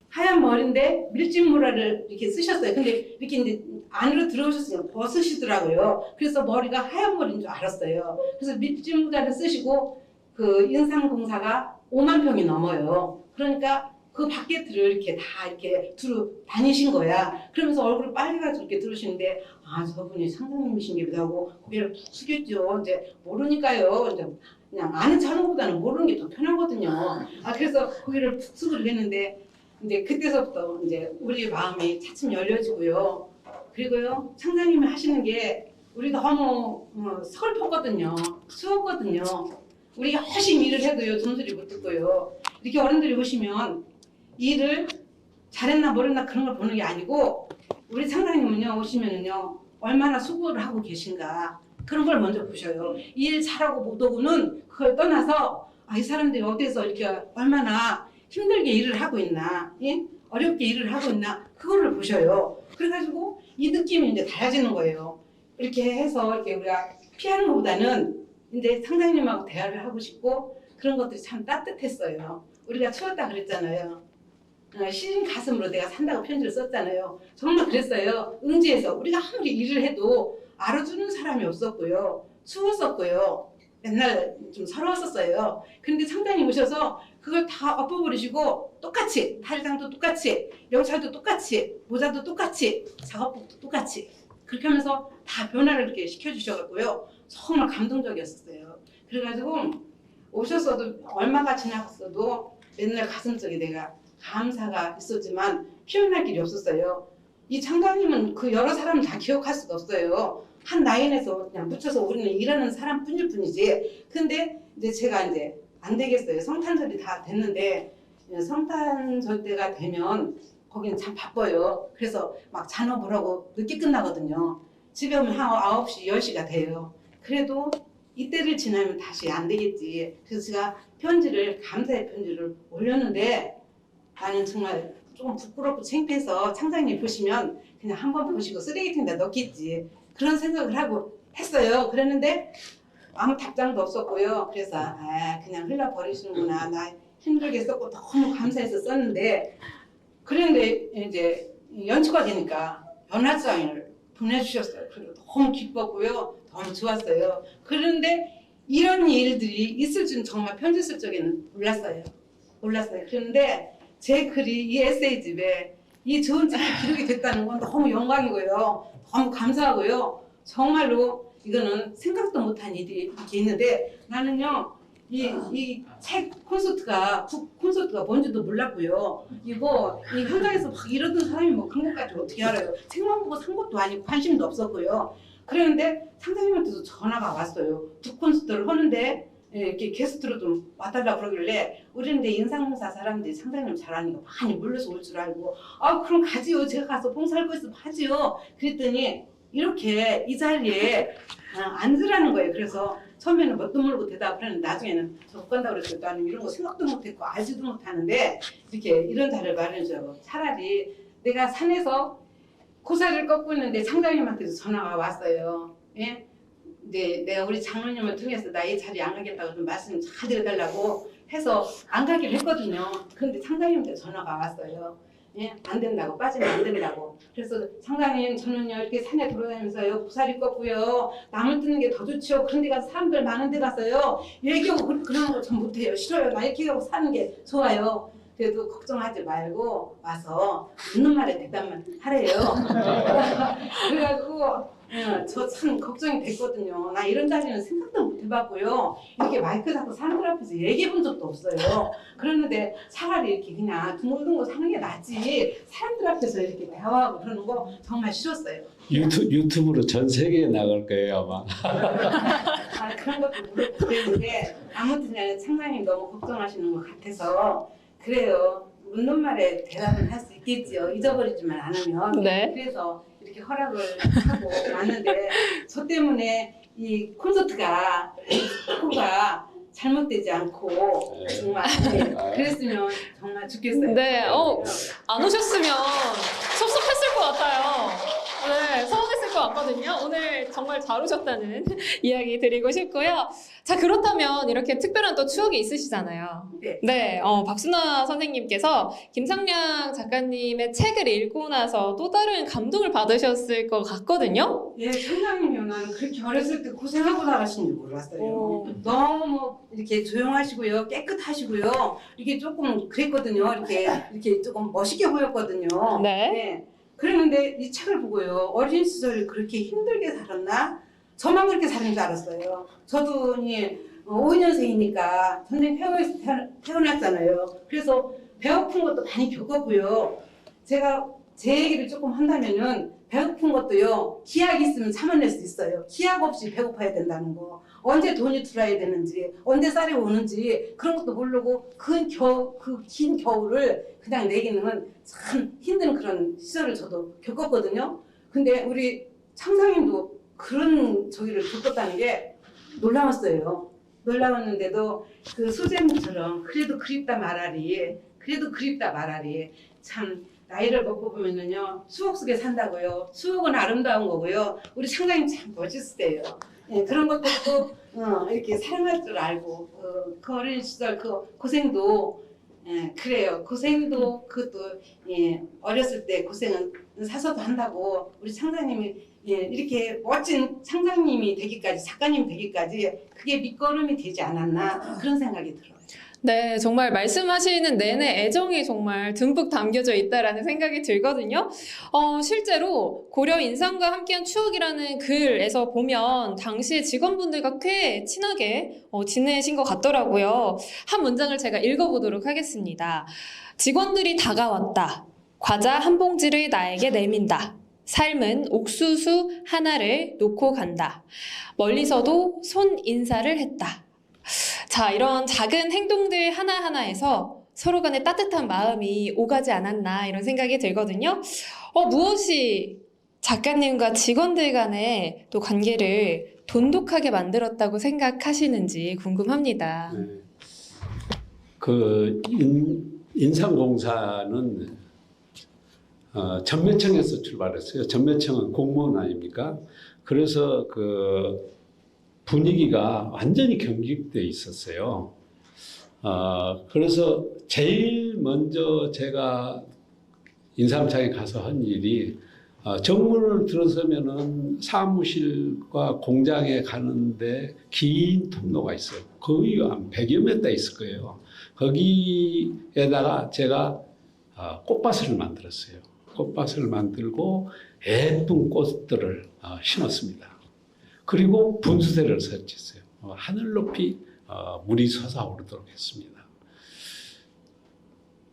S4: 하얀 머리인데 밀짚모라를 이렇게 쓰셨어요. 근데 이렇게 이제 안으로 들어오셨어요. 벗으시더라고요. 그래서 머리가 하얀 머리인 줄 알았어요. 그래서 밀짚모자를 쓰시고 그 인삼공사가 5만 평이 넘어요. 그러니까 그 밖에들을 이렇게 다 이렇게 두루 다니신 거야. 그러면서 얼굴을 빨개가지고 이렇게 들으시는데 저분이 상장님이신기도 하고 고개를 푹 숙였죠. 이제 모르니까요. 이제 그냥 아는 척하는 모르는 게 더 편하거든요. 그래서 고개를 푹 숙이고 했는데 이제 그때서부터 이제 우리 마음이 차츰 열려지고요. 그리고요 상장님이 하시는 게 우리 너무 서글펐거든요. 추웠거든요. 우리 열심히 일을 해도요 점수를 못 듣고요. 이렇게 어른들이 오시면 일을 잘했나 모르나 그런 걸 보는 게 아니고 우리 상장님은요 오시면은요 얼마나 수고를 하고 계신가 그런 걸 먼저 보셔요. 일 잘하고 못하고는 그걸 떠나서 이 사람들이 어디서 이렇게 얼마나 힘들게 일을 하고 있나, 어렵게 일을 하고 있나 그거를 보셔요. 그래가지고 이 느낌이 이제 달라지는 거예요. 이렇게 해서 이렇게 우리가 피하는 것보다는 이제 상장님하고 대화를 하고 싶고 그런 것들이 참 따뜻했어요. 우리가 추웠다 그랬잖아요. 시린 가슴으로 내가 산다고 편지를 썼잖아요. 정말 그랬어요. 응지에서 우리가 아무리 일을 해도 알아주는 사람이 없었고요. 추웠었고요. 맨날 좀 서러웠었어요. 근데 상장님 오셔서 그걸 다 엎어버리시고 똑같이 탈의장도 똑같이 명찰도 똑같이 모자도 똑같이 작업복도 똑같이 그렇게 하면서 다 변화를 이렇게 시켜주셔가지고요. 정말 감동적이었어요. 그래가지고 오셨어도 얼마가 지났어도 맨날 가슴속에 내가 감사가 있었지만 표현할 길이 없었어요. 이 창당님은 그 여러 사람을 다 기억할 수가 없어요. 한 라인에서 그냥 묻혀서 우리는 일하는 사람뿐일 뿐이지. 근데 이제 제가 이제 안 되겠어요. 성탄절이 다 됐는데 성탄절 때가 되면 거기는 참 바빠요. 그래서 막 잔업을 하고 늦게 끝나거든요. 집에 오면 한 9시, 10시가 돼요. 그래도 이때를 지나면 다시 안 되겠지. 그래서 제가 감사의 편지를 올렸는데 나는 정말 조금 부끄럽고 창피해서 창장님 보시면 그냥 한번 보시고 쓰레기통에다 넣겠지. 그런 생각을 하고 했어요. 그랬는데 아무 답장도 없었고요. 그래서 그냥 흘려버리시는구나. 나 힘들게 썼고 너무 감사해서 썼는데 그런데 이제 연초가 되니까 연합장을 보내주셨어요. 그리고 너무 기뻤고요. 너무 좋았어요. 그런데 이런 일들이 있을 줄은 정말 편지 쓸 적에는 몰랐어요. 그런데 제 글이 이 에세이집에 이 좋은 책이 기록이 됐다는 건 너무 영광이고요. 너무 감사하고요. 정말로 이거는 생각도 못한 일이 이렇게 있는데 나는요 이 책 콘서트가 뭔지도 몰랐고요. 이 현장에서 막 이러던 사람이 뭐 그런 것까지 어떻게 알아요? 책만 보고 산 것도 아니고 관심도 없었고요. 그랬는데 상장님한테도 전화가 왔어요. 두 콘서트를 하는데 이렇게 게스트로 좀 와달라 그러길래 우리는 이제 인상봉사 사람들이 상장님 잘하니까 많이 몰려서 올 줄 알고 그럼 가지요. 제가 가서 봉사할 거 있으면 하지요. 그랬더니 이렇게 이 자리에 앉으라는 거예요. 그래서 처음에는 뭣도 모르고 대답을 했는데 나중에는 저 못 간다고 그랬어요. 나는 이런 거 생각도 못했고 알지도 못하는데 이렇게 이런 자리를 마련해줘요. 차라리 내가 산에서 고사를 꺾고 있는데 상장님한테도 전화가 왔어요. 예? 근데 내가 우리 장로님을 통해서 나 이 자리에 안 가겠다고 좀 말씀 잘 드려달라고 해서 안 가기로 했거든요. 근데 상장님한테 전화가 왔어요. 예, 안 된다고, 빠지면 안 된다고. 그래서 상장님 저는요 이렇게 산에 돌아다니면서요 고사리 꺾고요 나물 뜨는 게 더 좋죠. 그런 데 가서 사람들 많은 데 가서요 얘기하고 그런 거 전 못해요. 싫어요. 나 이렇게 하고 사는 게 좋아요. 그래도 걱정하지 말고 와서 있는 말에 대답만 하래요. 그래가지고 저 참 걱정이 됐거든요. 나 이런 자리는 생각도 못 해봤고요. 이렇게 마이크 잡고 사람들 앞에서 얘기해 본 적도 없어요. 그랬는데 차라리 이렇게 그냥 둥글둥글 사는 게 낫지 사람들 앞에서 이렇게 대화하고 그러는 거 정말 싫었어요.
S2: 유튜브로 전 세계에 나갈 거예요 아마.
S4: 그런 것도 모르고 그랬는데 아무튼 창장님 너무 걱정하시는 것 같아서 그래요. 묻는 말에 대답은 할 수 있겠지요. 잊어버리지만 않으면.
S1: 네.
S4: 그래서 이렇게 허락을 하고 왔는데 저 때문에 이 콘서트가 잘못되지 않고 정말 그랬으면 정말 좋겠어요.
S1: 네, 안 오셨으면 섭섭했을 것 같아요. 네, 서운했을 것 같거든요. 오늘 정말 잘 오셨다는 이야기 드리고 싶고요. 자, 그렇다면 이렇게 특별한 또 추억이 있으시잖아요.
S4: 네.
S1: 네, 박순아 선생님께서 김상량 작가님의 책을 읽고 나서 또 다른 감동을 받으셨을 것 같거든요.
S4: 예, 선장님이요. 나는 그렇게 어렸을 때 고생하고 나가신 줄 몰랐어요. 너무 이렇게 조용하시고요, 깨끗하시고요. 이게 조금 그랬거든요. 이렇게 조금 멋있게 보였거든요.
S1: 네.
S4: 그랬는데 이 책을 보고요. 어린 시절 그렇게 힘들게 살았나? 저만 그렇게 사는 줄 알았어요. 저도 52년생이니까 전쟁 폐허에서 태어났잖아요. 그래서 배고픈 것도 많이 겪었고요. 제가 제 얘기를 조금 한다면은 배고픈 것도요. 기약 있으면 참아낼 수 있어요. 기약 없이 배고파야 된다는 거. 언제 돈이 들어야 되는지, 언제 쌀이 오는지 그런 것도 모르고 그 긴 겨울을 그냥 내기는 참 힘든 그런 시절을 저도 겪었거든요. 근데 우리 창상님도 그런 저기를 겪었다는 게 놀라웠어요. 놀라웠는데도 그 소제목처럼 그래도 그립다 말하리 참 나이를 먹고 보면은요 추억 속에 산다고요. 추억은 아름다운 거고요. 우리 창장님 참 멋있으세요. 예, 그런 것들도 이렇게 사랑할 줄 알고 그 어린 시절 그 고생도 그래요. 고생도 그것도 어렸을 때 고생은 사서도 한다고 우리 창장님이 이렇게 멋진 창장님이 되기까지 작가님 되기까지 그게 밑거름이 되지 않았나 그런 생각이 들어요.
S1: 네, 정말 말씀하시는 내내 애정이 정말 듬뿍 담겨져 있다라는 생각이 들거든요. 실제로 고려 인상과 함께한 추억이라는 글에서 보면 당시 직원분들과 꽤 친하게 지내신 것 같더라고요. 한 문장을 제가 읽어보도록 하겠습니다. 직원들이 다가왔다. 과자 한 봉지를 나에게 내민다. 삶은 옥수수 하나를 놓고 간다. 멀리서도 손 인사를 했다. 자, 이런 작은 행동들 하나하나에서 서로 간에 따뜻한 마음이 오가지 않았나 이런 생각이 들거든요. 무엇이 작가님과 직원들 간의 또 관계를 돈독하게 만들었다고 생각하시는지 궁금합니다.
S2: 네. 인상공사는 전매청에서 출발했어요. 전매청은 공무원 아닙니까? 그래서 그 분위기가 완전히 경직돼 있었어요. 그래서 제일 먼저 제가 인삼창에 가서 한 일이 정문을 들어서면은 사무실과 공장에 가는데 긴 통로가 있어요. 거의 한 100여 m 있을 거예요. 거기에다가 제가 꽃밭을 만들었어요. 꽃밭을 만들고 예쁜 꽃들을 심었습니다. 그리고 분수대를 설치했어요. 하늘 높이 물이 솟아오르도록 했습니다.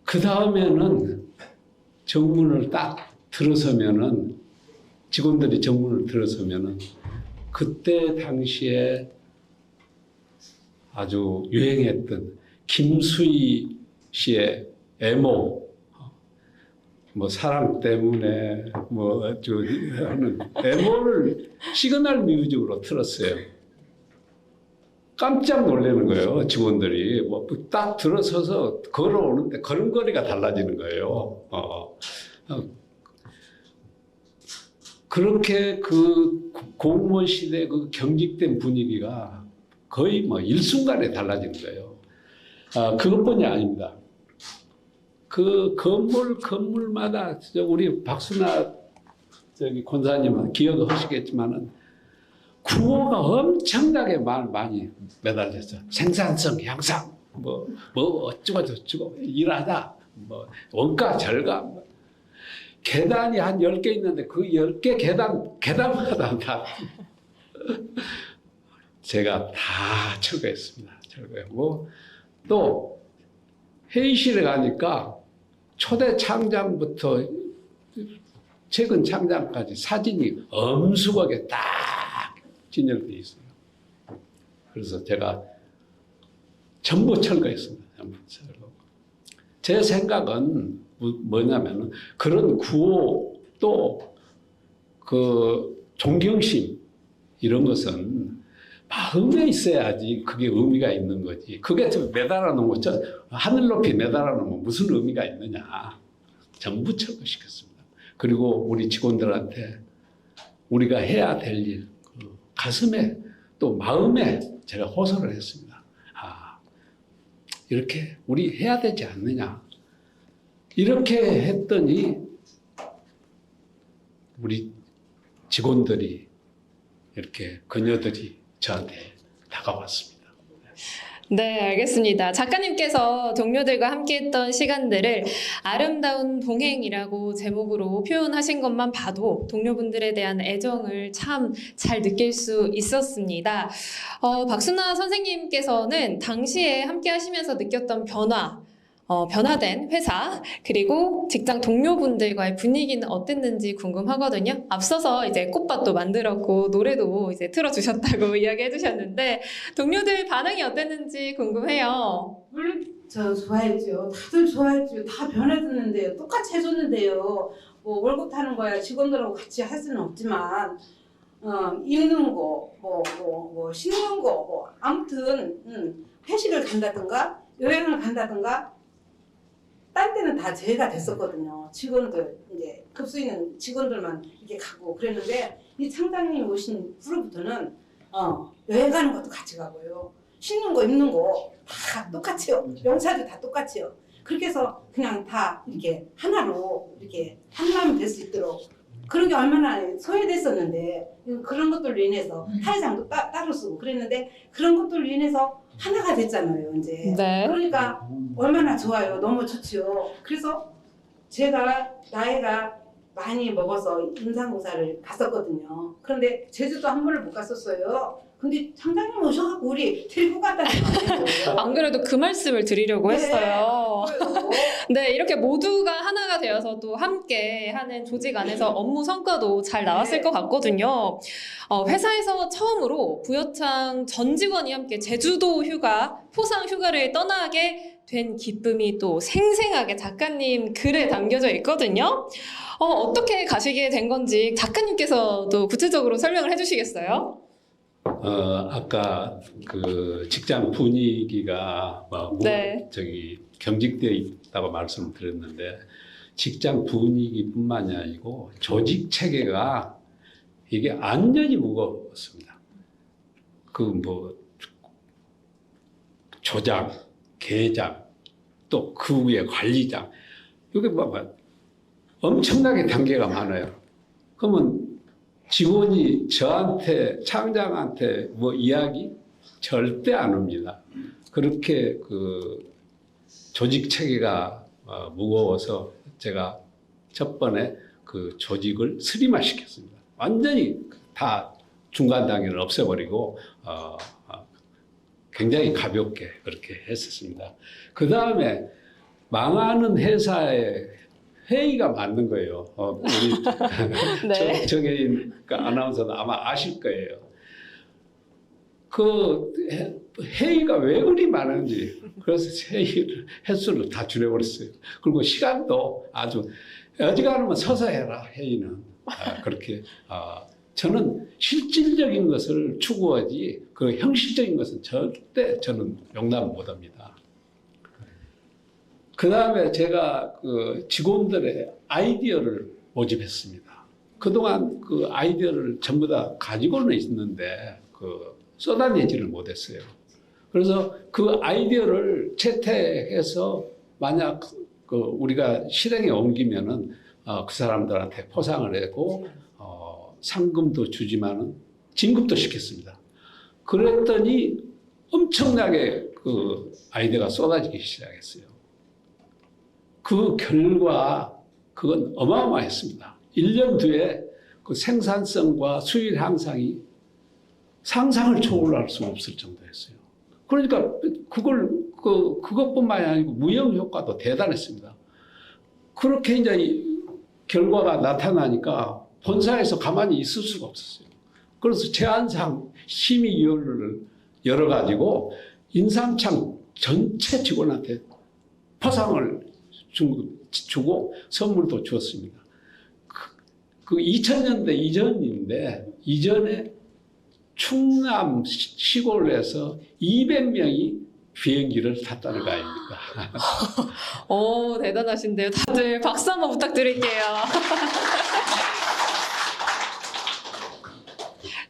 S2: 그 다음에는 정문을 딱 들어서면은 직원들이 정문을 들어서면은 그때 당시에 아주 유행했던 김수희 씨의 애모 뭐 사랑 때문에 뭐 하는 애모를 시그널 뮤직으로 틀었어요. 깜짝 놀라는 거예요. 직원들이 뭐 딱 들어서서 걸어오는데 걸음걸이가 달라지는 거예요. 그렇게 그 공무원 시대 그 경직된 분위기가 거의 뭐 일순간에 달라지는 거예요. 그것뿐이 아닙니다. 그 건물마다 우리 박순아 권사님은 기억하시겠지만은 구호가 엄청나게 많이 매달렸어요. 생산성 향상, 뭐 어쩌고 저쩌고 일하다, 뭐 원가 절감. 계단이 한 10개 있는데 그 10개 계단마다 다 제가 다 철거했습니다. 철거했고 또 회의실에 가니까 초대 창장부터 최근 창장까지 사진이 엄숙하게 딱 진열되어 있어요. 그래서 제가 전부 철거했습니다. 전부 철거. 제 생각은 뭐냐면은 그런 구호 또 그 존경심 이런 것은 마음에 있어야지 그게 의미가 있는 거지. 그게 매달아 놓으면 하늘 높이 매달아 놓으면 무슨 의미가 있느냐. 전부 철거시켰습니다. 그리고 우리 직원들한테 우리가 해야 될 일, 가슴에 또 마음에 제가 호소를 했습니다. 이렇게 우리 해야 되지 않느냐. 이렇게 했더니 우리 직원들이 이렇게 그녀들이 저한테 다가왔습니다.
S1: 네, 알겠습니다. 작가님께서 동료들과 함께했던 시간들을 아름다운 동행이라고 제목으로 표현하신 것만 봐도 동료분들에 대한 애정을 참 잘 느낄 수 있었습니다. 박순아 선생님께서는 당시에 함께 하시면서 느꼈던 변화된 회사, 그리고 직장 동료분들과의 분위기는 어땠는지 궁금하거든요. 앞서서 이제 꽃밭도 만들었고, 노래도 이제 틀어주셨다고 이야기 해주셨는데, 동료들 반응이 어땠는지 궁금해요.
S4: 물론 저 좋아했죠. 다들 좋아했죠. 다 변해줬는데요. 똑같이 해줬는데요. 뭐 월급 타는 거야 직원들하고 같이 할 수는 없지만 입는 거, 뭐 씻는 거, 뭐 아무튼 회식을 간다든가 여행을 간다든가 딴 때는 다 제가 됐었거든요. 직원들 이제 급수 있는 직원들만 이렇게 가고 그랬는데 이 창장님 오신 후로부터는 여행 가는 것도 같이 가고요. 씻는 거 입는 거 다 똑같이요. 명사도 다 똑같이요. 그렇게 해서 그냥 다 이렇게 하나로 이렇게 한 마음이 될 수 있도록 그런 게 얼마나 소외됐었는데 그런 것들로 인해서 사회장도 따로 쓰고 그랬는데 그런 것들로 인해서 하나가 됐잖아요. 이제
S1: 네.
S4: 그러니까 얼마나 좋아요. 너무 좋죠. 그래서 제가 나이가 많이 먹어서 인삼공사를 갔었거든요. 그런데 제주도 한 번을 못 갔었어요. 근데 장장님 오셔갖고 우리 데리고 갔다는 거예요.
S1: 안 그래도 그 말씀을 드리려고
S4: 네.
S1: 했어요.
S4: 그래요.
S1: 네, 이렇게 모두가 하나가 되어서 또 함께 하는 조직 안에서 업무 성과도 잘 나왔을
S4: 네.
S1: 것 같거든요. 회사에서 처음으로 부여창 전 직원이 함께 제주도 휴가, 포상 휴가를 떠나게 된 기쁨이 또 생생하게 작가님 글에 담겨져 있거든요. 어떻게 가시게 된 건지 작가님께서도 구체적으로 설명을 해주시겠어요?
S2: 아까 그 직장 분위기가
S1: 네.
S2: 경직되어 있다고 말씀드렸는데 직장 분위기뿐만이 아니고 조직 체계가 이게 완전히 무거웠습니다. 조장, 계장, 또 그 위에 관리장, 이게 엄청나게 단계가 많아요. 그러면 직원이 저한테, 창장한테 뭐 이야기 절대 안 합니다. 그렇게 그 조직 체계가 무거워서 제가 첫 번에 그 조직을 슬림화시켰습니다. 완전히 다 중간 단계를 없애버리고 굉장히 가볍게 그렇게 했었습니다. 그 다음에 망하는 회사에 회의가 맞는 거예요. 우리
S1: 네.
S2: 정혜인 아나운서도 아마 아실 거예요. 그 회의가 왜 그리 많은지, 그래서 회의 횟수를 다 줄여버렸어요. 그리고 시간도 아주 어지간하면 서서 해라, 회의는. 그렇게 저는 실질적인 것을 추구하지 그 형식적인 것은 절대 저는 용납 못합니다. 그 다음에 제가 그 직원들의 아이디어를 모집했습니다. 그동안 그 아이디어를 전부 다 가지고는 있는데 쏟아내지를 못했어요. 그래서 그 아이디어를 채택해서 만약 우리가 실행에 옮기면은 그 사람들한테 포상을 하고 상금도 주지만은 진급도 시켰습니다. 그랬더니 엄청나게 그 아이디어가 쏟아지기 시작했어요. 그 결과 그건 어마어마했습니다. 1년 뒤에 그 생산성과 수익 향상이 상상을 초월할 수 없을 정도였어요. 그러니까 그것뿐만이 아니고 무형 효과도 대단했습니다. 그렇게 이제 결과가 나타나니까 본사에서 가만히 있을 수가 없었어요. 그래서 제안상 심의위원회를 열어가지고 인삼창 전체 직원한테 포상을 주고 선물도 주었습니다. 그 2000년대 이전인데 이전에 충남 시골에서 200명이 비행기를 탔다는 거 아닙니까?
S1: 대단하신데요. 다들 박수 한번 부탁드릴게요.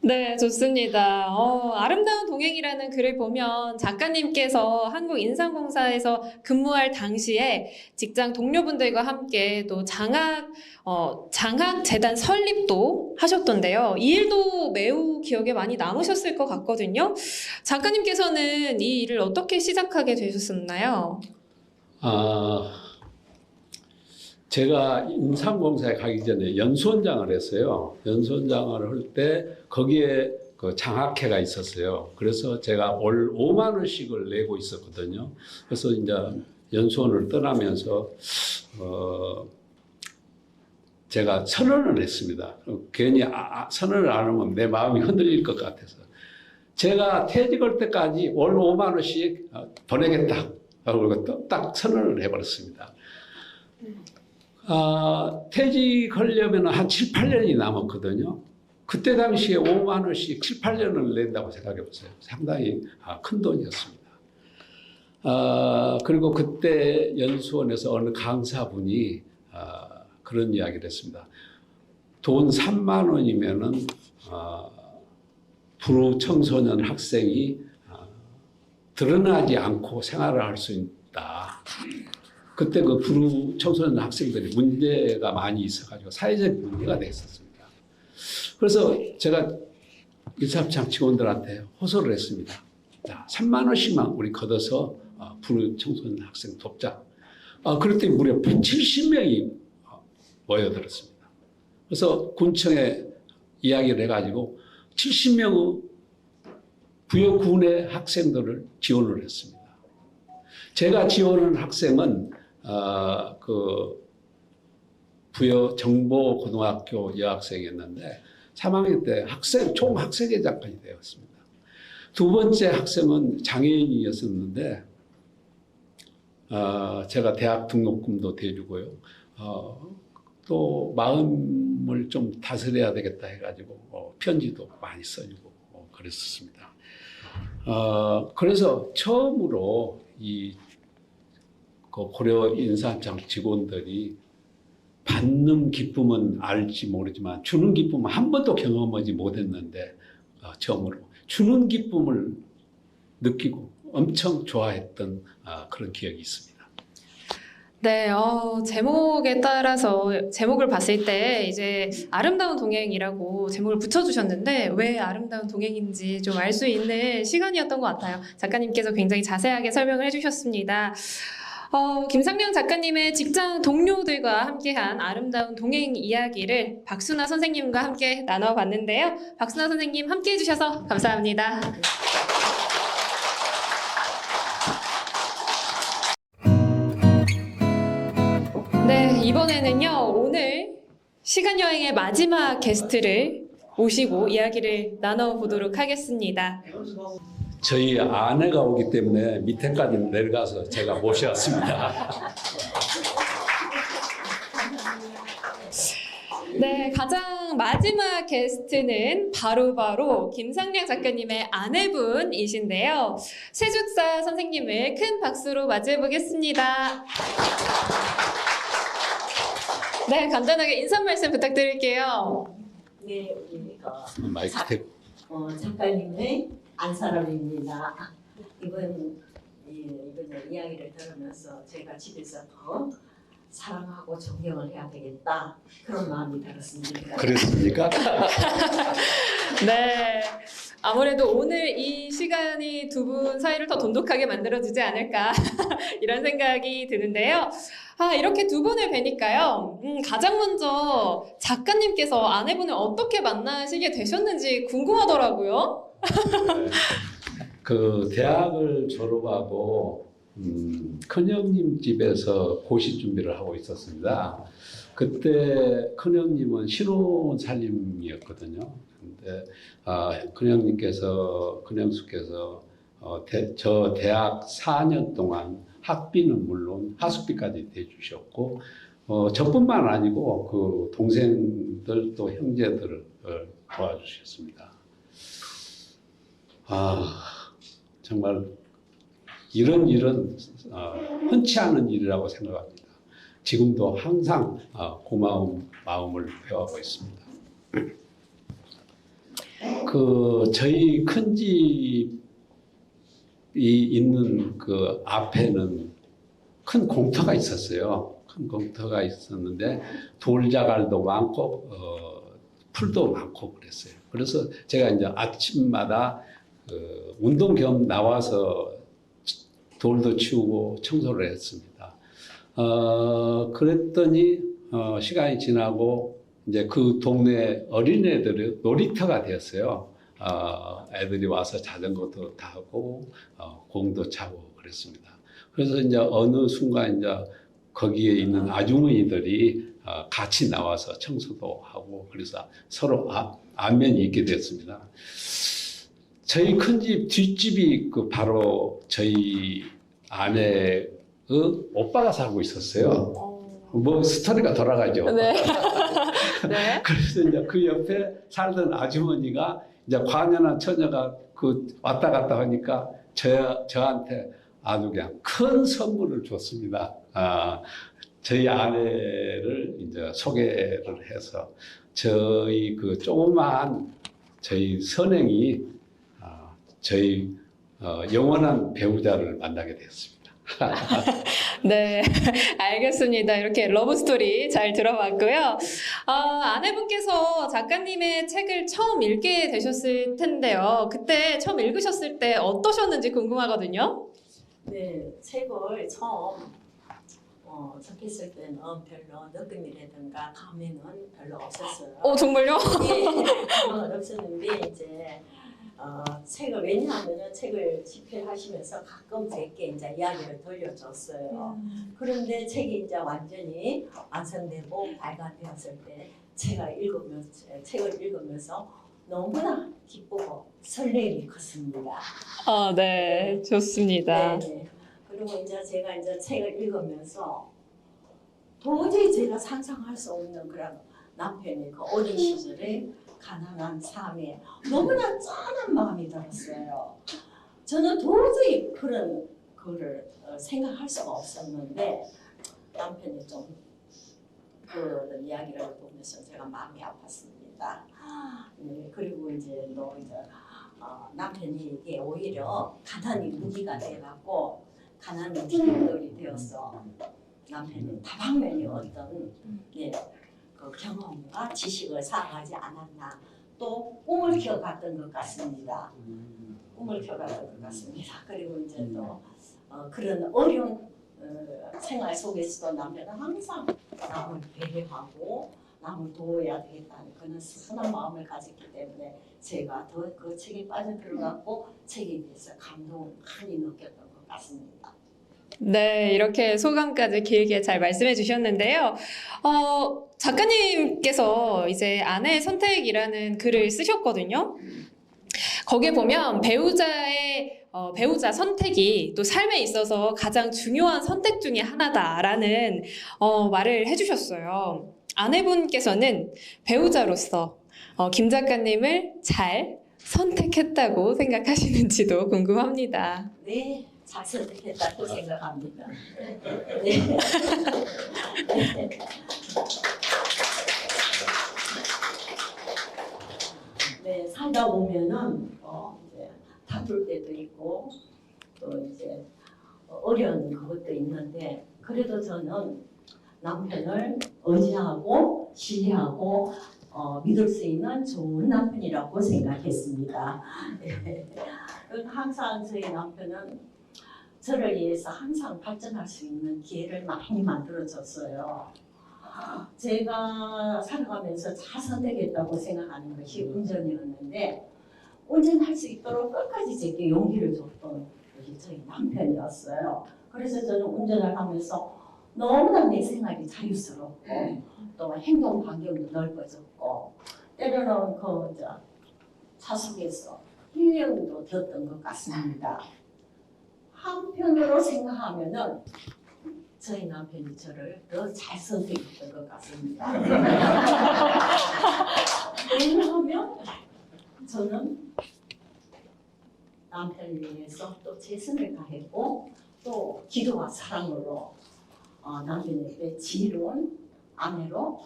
S1: 네, 좋습니다. 아름다운 동행이라는 글을 보면 작가님께서 한국인삼공사에서 근무할 당시에 직장 동료분들과 함께 또 장학재단 설립도 하셨던데요. 이 일도 매우 기억에 많이 남으셨을 것 같거든요. 작가님께서는 이 일을 어떻게 시작하게 되셨었나요?
S2: 제가 인삼공사에 가기 전에 연수원장을 했어요. 연수원장을 할 때 거기에 그 장학회가 있었어요. 그래서 제가 월 5만 원씩을 내고 있었거든요. 그래서 이제 연수원을 떠나면서 제가 선언을 했습니다. 괜히 선언을 안 하면 내 마음이 흔들릴 것 같아서 제가 퇴직할 때까지 월 5만 원씩 보내겠다. 그리고 딱 선언을 해버렸습니다. 퇴직하려면 한 7, 8년이 남았거든요. 그때 당시에 5만 원씩 7, 8년을 낸다고 생각해 보세요. 상당히 큰 돈이었습니다. 그리고 그때 연수원에서 어느 강사분이 그런 이야기를 했습니다. 돈 3만 원이면은 불우 청소년 학생이 드러나지 않고 생활을 할 수 있다. 그때 그 불우 청소년 학생들이 문제가 많이 있어가지고 사회적 문제가 됐었습니다. 그래서 제가 인삼창 직원들한테 호소를 했습니다. 자, 3만 원씩만 우리 걷어서 불우 청소년 학생 돕자. 그랬더니 무려 170명이 모여들었습니다. 그래서 군청에 이야기를 해가지고 70명의 부여군의 학생들을 지원을 했습니다. 제가 지원한 학생은 그 부여 정보고등학교 여학생이었는데 3학년 때 총 학생회장까지 되었습니다. 두 번째 학생은 장애인이었었는데 제가 대학 등록금도 대주고요. 또 마음을 좀 다스려야 되겠다 해가지고 편지도 많이 써주고 그랬었습니다. 그래서 처음으로 그 고려 인사청 직원들이 받는 기쁨은 알지 모르지만 주는 기쁨은 한 번도 경험하지 못했는데 처음으로 주는 기쁨을 느끼고 엄청 좋아했던 그런 기억이 있습니다.
S1: 네, 제목에 따라서 제목을 봤을 때 이제 아름다운 동행이라고 제목을 붙여주셨는데 왜 아름다운 동행인지 좀 알 수 있는 시간이었던 것 같아요. 작가님께서 굉장히 자세하게 설명을 해주셨습니다. 김상명 작가님의 직장 동료들과 함께한 아름다운 동행 이야기를 박순아 선생님과 함께 나눠봤는데요. 박순아 선생님 함께 해주셔서 감사합니다. 네, 이번에는요, 오늘 시간여행의 마지막 게스트를 모시고 이야기를 나눠보도록 하겠습니다.
S2: 저희 아내가 오기 때문에 밑에까지 내려가서 제가 모셔왔습니다.
S1: 네, 가장 마지막 게스트는 바로 김상명 작가님의 아내분이신데요. 최죽사 선생님을 큰 박수로 맞이해 보겠습니다. 네, 간단하게 인사 말씀 부탁드릴게요.
S5: 네, 우리
S2: 마이크 대고.
S5: 작가님의 안사람입니다. 이번에 이야기를 들으면서 제가 집에서 더 사랑하고 존경을 해야 되겠다 그런 마음이 들었습니다.
S2: 그랬습니까?
S1: 네, 아무래도 오늘 이 시간이 두 분 사이를 더 돈독하게 만들어주지 않을까 이런 생각이 드는데요. 이렇게 두 분을 뵈니까요. 가장 먼저 작가님께서 아내분을 어떻게 만나시게 되셨는지 궁금하더라고요.
S2: 네. 그 대학을 졸업하고 큰형님 집에서 고시 준비를 하고 있었습니다. 그때 큰형님은 신혼 살림이었거든요. 근데 큰형수께서 저 대학 4년 동안 학비는 물론 하숙비까지 대주셨고 저뿐만 아니고 그 동생들 또 형제들을 도와주셨습니다. 정말 이런 일은 흔치 않은 일이라고 생각합니다. 지금도 항상 고마운 마음을 표하고 있습니다. 저희 큰 집이 있는 그 앞에는 큰 공터가 있었어요. 큰 공터가 있었는데 돌자갈도 많고 풀도 많고 그랬어요. 그래서 제가 이제 아침마다 운동 겸 나와서 돌도 치우고 청소를 했습니다. 그랬더니 시간이 지나고 이제 그 동네 어린애들이 놀이터가 되었어요. 애들이 와서 자전거도 타고 공도 차고 그랬습니다. 그래서 이제 어느 순간 이제 거기에 있는 아주머니들이 같이 나와서 청소도 하고 그래서 서로 안면이 있게 됐습니다. 저희 큰집 뒷집이 바로 저희 아내의 오빠가 살고 있었어요. 뭐 스토리가 돌아가죠.
S1: 네. 네.
S2: 그래서 이제 그 옆에 살던 아주머니가 이제 관연한 처녀가 왔다 갔다 하니까 저한테 아주 그냥 큰 선물을 줬습니다. 저희 아내를 이제 소개를 해서 저희 그 조그마한 저희 선행이 저희 영원한 배우자를 만나게 되었습니다.
S1: 네, 알겠습니다. 이렇게 러브스토리 잘 들어봤고요. 아내분께서 작가님의 책을 처음 읽게 되셨을 텐데요. 그때 처음 읽으셨을 때 어떠셨는지 궁금하거든요.
S5: 네, 책을 처음 접했을 때는 별로 느낌이라든가 감회는 별로 없었어요.
S1: 정말요?
S5: 예, 감흥은 없었는데 이제 책을 왜냐하면은 책을 집필하시면서 가끔 제게 이제 이야기를 들려줬어요. 그런데 책이 이제 완전히 완성되고 발간되었을 때 책을 읽으면서 너무나 기쁘고 설렘이 컸습니다.
S1: 네, 좋습니다.
S5: 네. 그리고 이제 제가 이제 책을 읽으면서 도저히 제가 상상할 수 없는 그런 남편의 그 어린 시절의 가난한 삶에 너무나 짠한 마음이 들었어요. 저는 도저히 그런 거를 생각할 수가 없었는데 남편이 좀 그런 이야기를 보면서 제가 마음이 아팠습니다. 네, 그리고 이제 또 이제 남편이 이게 오히려 가난이 무기가 돼갖고 가난이 비결이 되어서 남편이 다방면의 어떤 그 경험과 지식을 쌓아가지 않았나 또 꿈을 키워갔던 것 같습니다. 꿈을 키워갔던 것 같습니다. 그리고 이제 또 그런 어려운 생활 속에서도 남편은 항상 남을 배려하고 남을 도와야 되겠다는 그런 순한 마음을 가졌기 때문에 제가 더 그 책에 빠져들어갔고 책에 대해서 감동을 많이 느꼈던 것 같습니다.
S1: 네, 이렇게 소감까지 길게 잘 말씀해 주셨는데요. 작가님께서 이제 아내의 선택이라는 글을 쓰셨거든요. 거기에 보면 배우자 선택이 또 삶에 있어서 가장 중요한 선택 중에 하나다라는 말을 해주셨어요. 아내분께서는 배우자로서 김 작가님을 잘 선택했다고 생각하시는지도 궁금합니다.
S5: 네, 잘 선택했다고 생각합니다. 네. 네, 살다 보면은 이제 다툴 때도 있고 또 이제 어려운 그것도 있는데 그래도 저는 남편을 의지하고 신뢰하고 믿을 수 있는 좋은 남편이라고 생각했습니다. 네. 항상 저희 남편은 저를 위해서 항상 발전할 수 있는 기회를 많이 만들어줬어요. 제가 살아가면서 잘 선택했다고 생각하는 것이 운전이었는데 운전할 수 있도록 끝까지 제게 용기를 줬던 것이 저희 남편이었어요. 그래서 저는 운전을 하면서 너무나 내 생활이 자유스럽고 또 행동 반경도 넓어졌고 때로는 그 차속에서 힐링도 되었던 것 같습니다. 한편으로 생각하면은 저희 남편이 저를 더 잘 선택했던 것 같습니다. 왜냐하면 저는 남편을 위해서 또 최선을 다했고 또 기도와 사랑으로 남편에게 지혜로운 아내로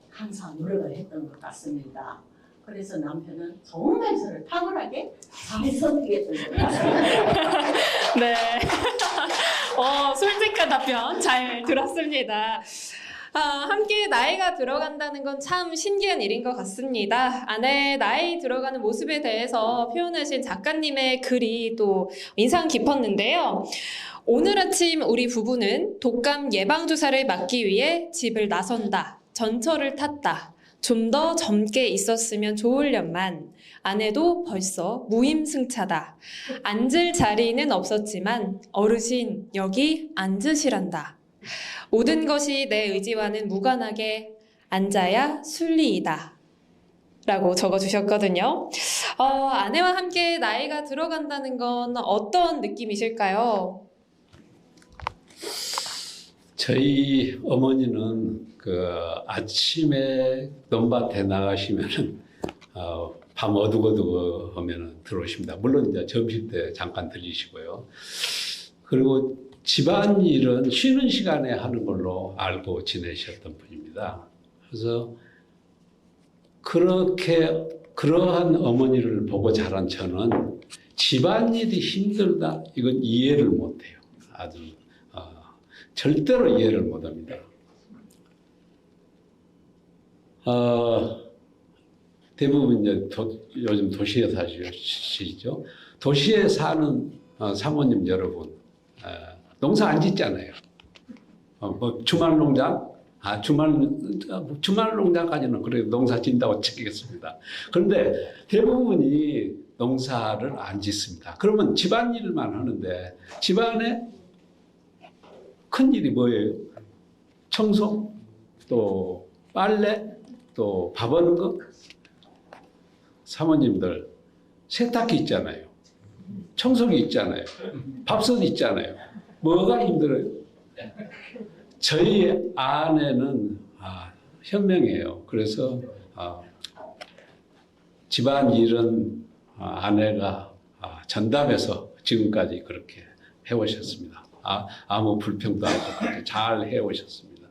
S5: 항상 노력을 했던 것 같습니다. 그래서 남편은 정말 저를 탁월하게 잘 선택했던 것 같습니다.
S1: 네. 솔직한 답변 잘 들었습니다. 함께 나이가 들어간다는 건 참 신기한 일인 것 같습니다. 아내의 나이 들어가는 모습에 대해서 표현하신 작가님의 글이 또 인상 깊었는데요. 오늘 아침 우리 부부는 독감 예방주사를 맞기 위해 집을 나선다. 전철을 탔다. 좀 더 젊게 있었으면 좋으련만 아내도 벌써 무임승차다. 앉을 자리는 없었지만 어르신 여기 앉으시란다. 모든 것이 내 의지와는 무관하게 앉아야 순리이다. 라고 적어주셨거든요. 아내와 함께 나이가 들어간다는 건 어떤 느낌이실까요?
S2: 저희 어머니는 그 아침에 논밭에 나가시면은 밤 어둑어둑하면은 들어오십니다. 물론 이제 점심 때 잠깐 들리시고요. 그리고 집안일은 쉬는 시간에 하는 걸로 알고 지내셨던 분입니다. 그래서 그러한 어머니를 보고 자란 저는 집안일이 힘들다 이건 이해를 못해요. 아주 절대로 이해를 못합니다. 대부분 이제 요즘 도시에 사시죠. 도시에 사는 사모님 여러분 농사 안 짓잖아요. 뭐 주말 농장, 주말 농장까지는 그래도 농사 짓는다고 치겠습니다. 그런데 대부분이 농사를 안 짓습니다. 그러면 집안일만 하는데 집안에 큰 일이 뭐예요? 청소, 또 빨래, 또 밥 하는 거. 사모님들 세탁기 있잖아요. 청소기 있잖아요. 밥솥 있잖아요. 뭐가 힘들어요? 저희 아내는 현명해요. 그래서 집안일은 아내가 전담해서 지금까지 그렇게 해오셨습니다. 아무 불평도 없이 잘 해오셨습니다.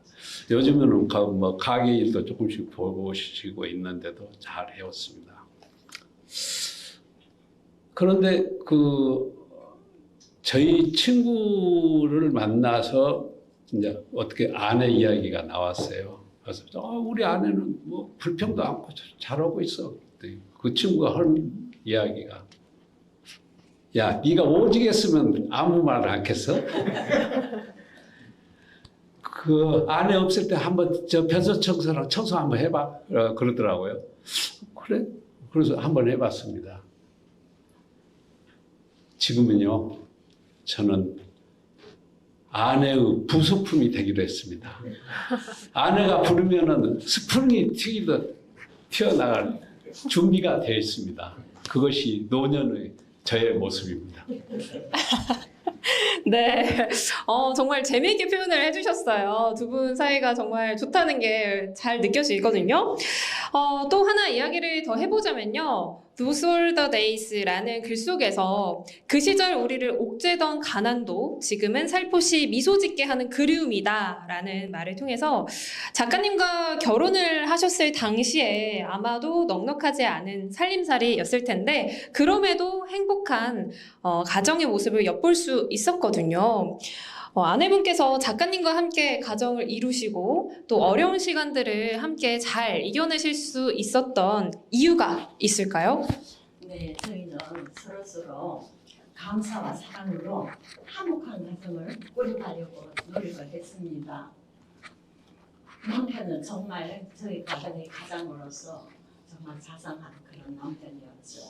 S2: 요즘에는 뭐 가게 일도 조금씩 보시고 있는데도 잘 해왔습니다. 그런데 저희 친구를 만나서 이제 어떻게 아내 이야기가 나왔어요. 그래서 우리 아내는 뭐 불평도 않고 잘하고 있어. 그 친구가 한 이야기가, 야, 네가 오지겠으면 아무 말을 않겠어? 그 아내 없을 때 한번 저 변소 청소랑 청소 한번 해봐. 그러더라고요. 그래? 그래서 한번 해봤습니다. 지금은요, 저는 아내의 부속품이 되기로 했습니다. 아내가 부르면은 스프링이 튀어나갈 준비가 되어 있습니다. 그것이 노년의 저의 모습입니다.
S1: 네, 정말 재미있게 표현을 해주셨어요. 두 분 사이가 정말 좋다는 게 잘 느껴지거든요. 또 하나 이야기를 더 해보자면요. Those were the days라는 글 속에서 그 시절 우리를 옥죄던 가난도 지금은 살포시 미소 짓게 하는 그리움이다 라는 말을 통해서 작가님과 결혼을 하셨을 당시에 아마도 넉넉하지 않은 살림살이였을 텐데 그럼에도 행복한 가정의 모습을 엿볼 수 있었거든요. 아내분께서 작가님과 함께 가정을 이루시고 또 어려운 시간들을 함께 잘 이겨내실 수 있었던 이유가 있을까요?
S5: 네, 저희는 서로서로 감사와 사랑으로 화목한 가정을 꾸려가려고 노력을 했습니다. 남편은 정말 저희 가정의 가장으로서 정말 자상한 그런 남편이었죠.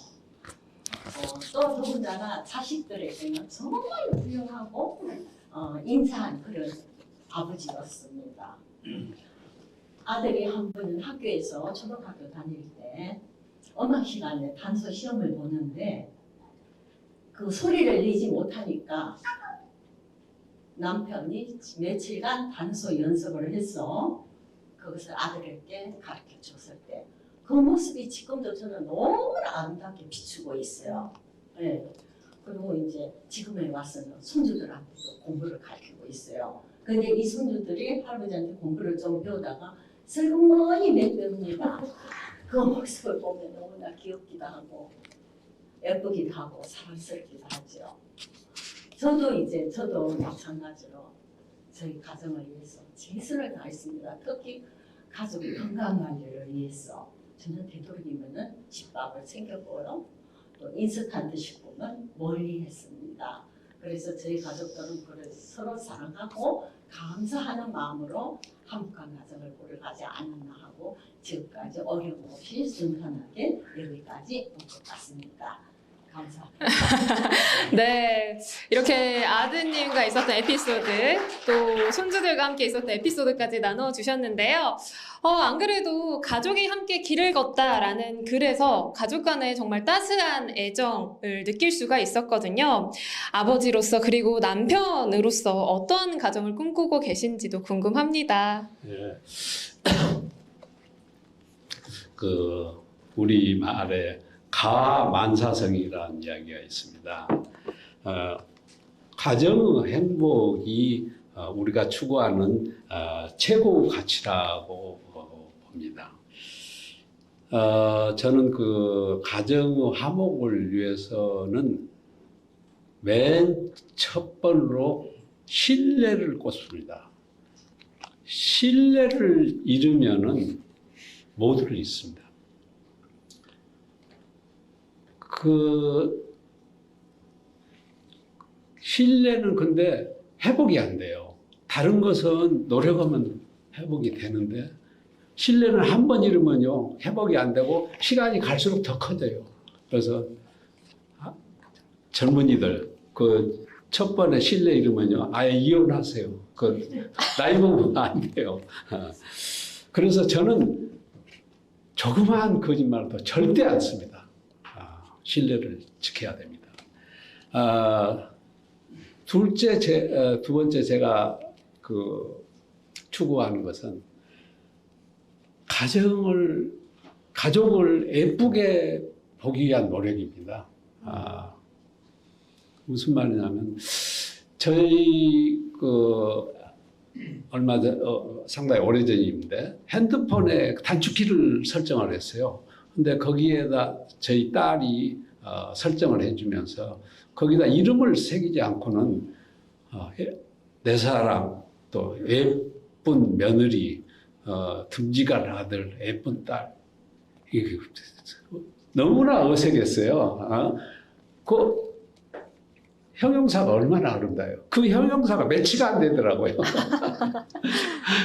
S5: 또 더군다나 자식들에게는 정말 훌륭하고 인사한 그런 아버지였습니다. 아들이 한 번은 학교에서 초등학교 다닐 때 음악 시간에 단소 시험을 보는데 그 소리를 내지 못하니까 남편이 며칠간 단소 연습을 해서 그것을 아들에게 가르쳐 줬을 때 그 모습이 지금도 저는 너무나 아름답게 비추고 있어요. 네. 그리고 이제 지금에 와서는 손주들한테도 공부를 가르치고 있어요. 근데 이 손주들이 할아버지한테 공부를 좀 배우다가 슬그머니 내배웁니다. 그 모습을 보면 너무나 귀엽기도 하고 예쁘기도 하고 사랑스럽기도 하죠. 저도 마찬가지로 저희 가정을 위해서 최선을 다했습니다. 특히 가족의 건강 관리를 위해서 저는 되도록이면은 집밥을 챙겼고요. 또 인스턴트 식품은 멀리 했습니다. 그래서 저희 가족들은 서로 사랑하고 감사하는 마음으로 화목한 가정을 꾸려가지 않았나 하고 지금까지 어려움 없이 순탄하게 여기까지 온 것 같습니다. 감사합니다.
S1: 네, 이렇게 아드님과 있었던 에피소드, 또 손주들과 함께 있었던 에피소드까지 나눠주셨는데요. 안 그래도 가족이 함께 길을 걷다라는 글에서 가족 간에 정말 따스한 애정을 느낄 수가 있었거든요. 아버지로서 그리고 남편으로서 어떠한 가정을 꿈꾸고 계신지도 궁금합니다.
S2: 예. 우리 말에 가만사성이라는 이야기가 있습니다. 가정의 행복이 우리가 추구하는 최고 가치라고 봅니다. 저는 그 가정의 화목을 위해서는 맨 첫 번으로 신뢰를 꽂습니다. 신뢰를 잃으면은 모두를 잃습니다. 그 신뢰는 근데 회복이 안 돼요. 다른 것은 노력하면 회복이 되는데 신뢰는 한 번 잃으면요 회복이 안 되고 시간이 갈수록 더 커져요. 그래서 젊은이들 그 첫 번에 신뢰 잃으면요 아예 이혼하세요. 그 나이 먹으면 안 돼요. 그래서 저는 조그마한 거짓말도 절대 안 씁니다. 신뢰를 지켜야 됩니다. 두 번째 제가 그 추구하는 것은 가족을 예쁘게 보기 위한 노력입니다. 무슨 말이냐면 저희 그 얼마 전 상당히 오래전인데 핸드폰에 단축키를 설정을 했어요. 근데 거기에다 저희 딸이 설정을 해주면서 거기다 이름을 새기지 않고는 내 사랑 또 예쁜 며느리 듬직한 아들 예쁜 딸 이게 너무나 어색했어요. 그 형용사가 얼마나 아름다워요. 그 형용사가 매치가 안 되더라고요.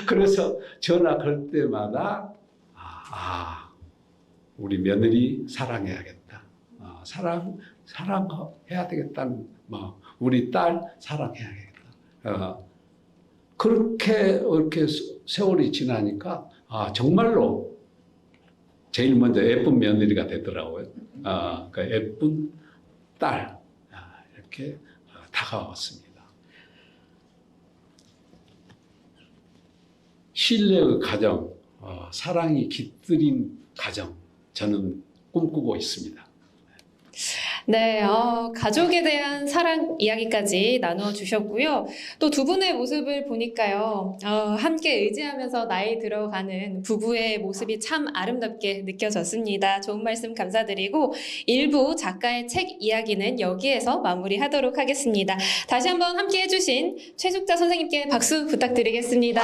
S2: 그래서 전화 걸 때마다 우리 며느리 사랑해야겠다. 사랑해야 되겠다는 우리 딸 사랑해야겠다. 그렇게 세월이 지나니까 정말로 제일 먼저 예쁜 며느리가 되더라고요. 그 예쁜 딸 이렇게 다가왔습니다. 신뢰의 가정, 사랑이 깃들인 가정 저는 꿈꾸고 있습니다.
S1: 네, 가족에 대한 사랑 이야기까지 나눠주셨고요. 또 두 분의 모습을 보니까요, 함께 의지하면서 나이 들어가는 부부의 모습이 참 아름답게 느껴졌습니다. 좋은 말씀 감사드리고, 일부 작가의 책 이야기는 여기에서 마무리하도록 하겠습니다. 다시 한번 함께 해주신 최숙자 선생님께 박수 부탁드리겠습니다.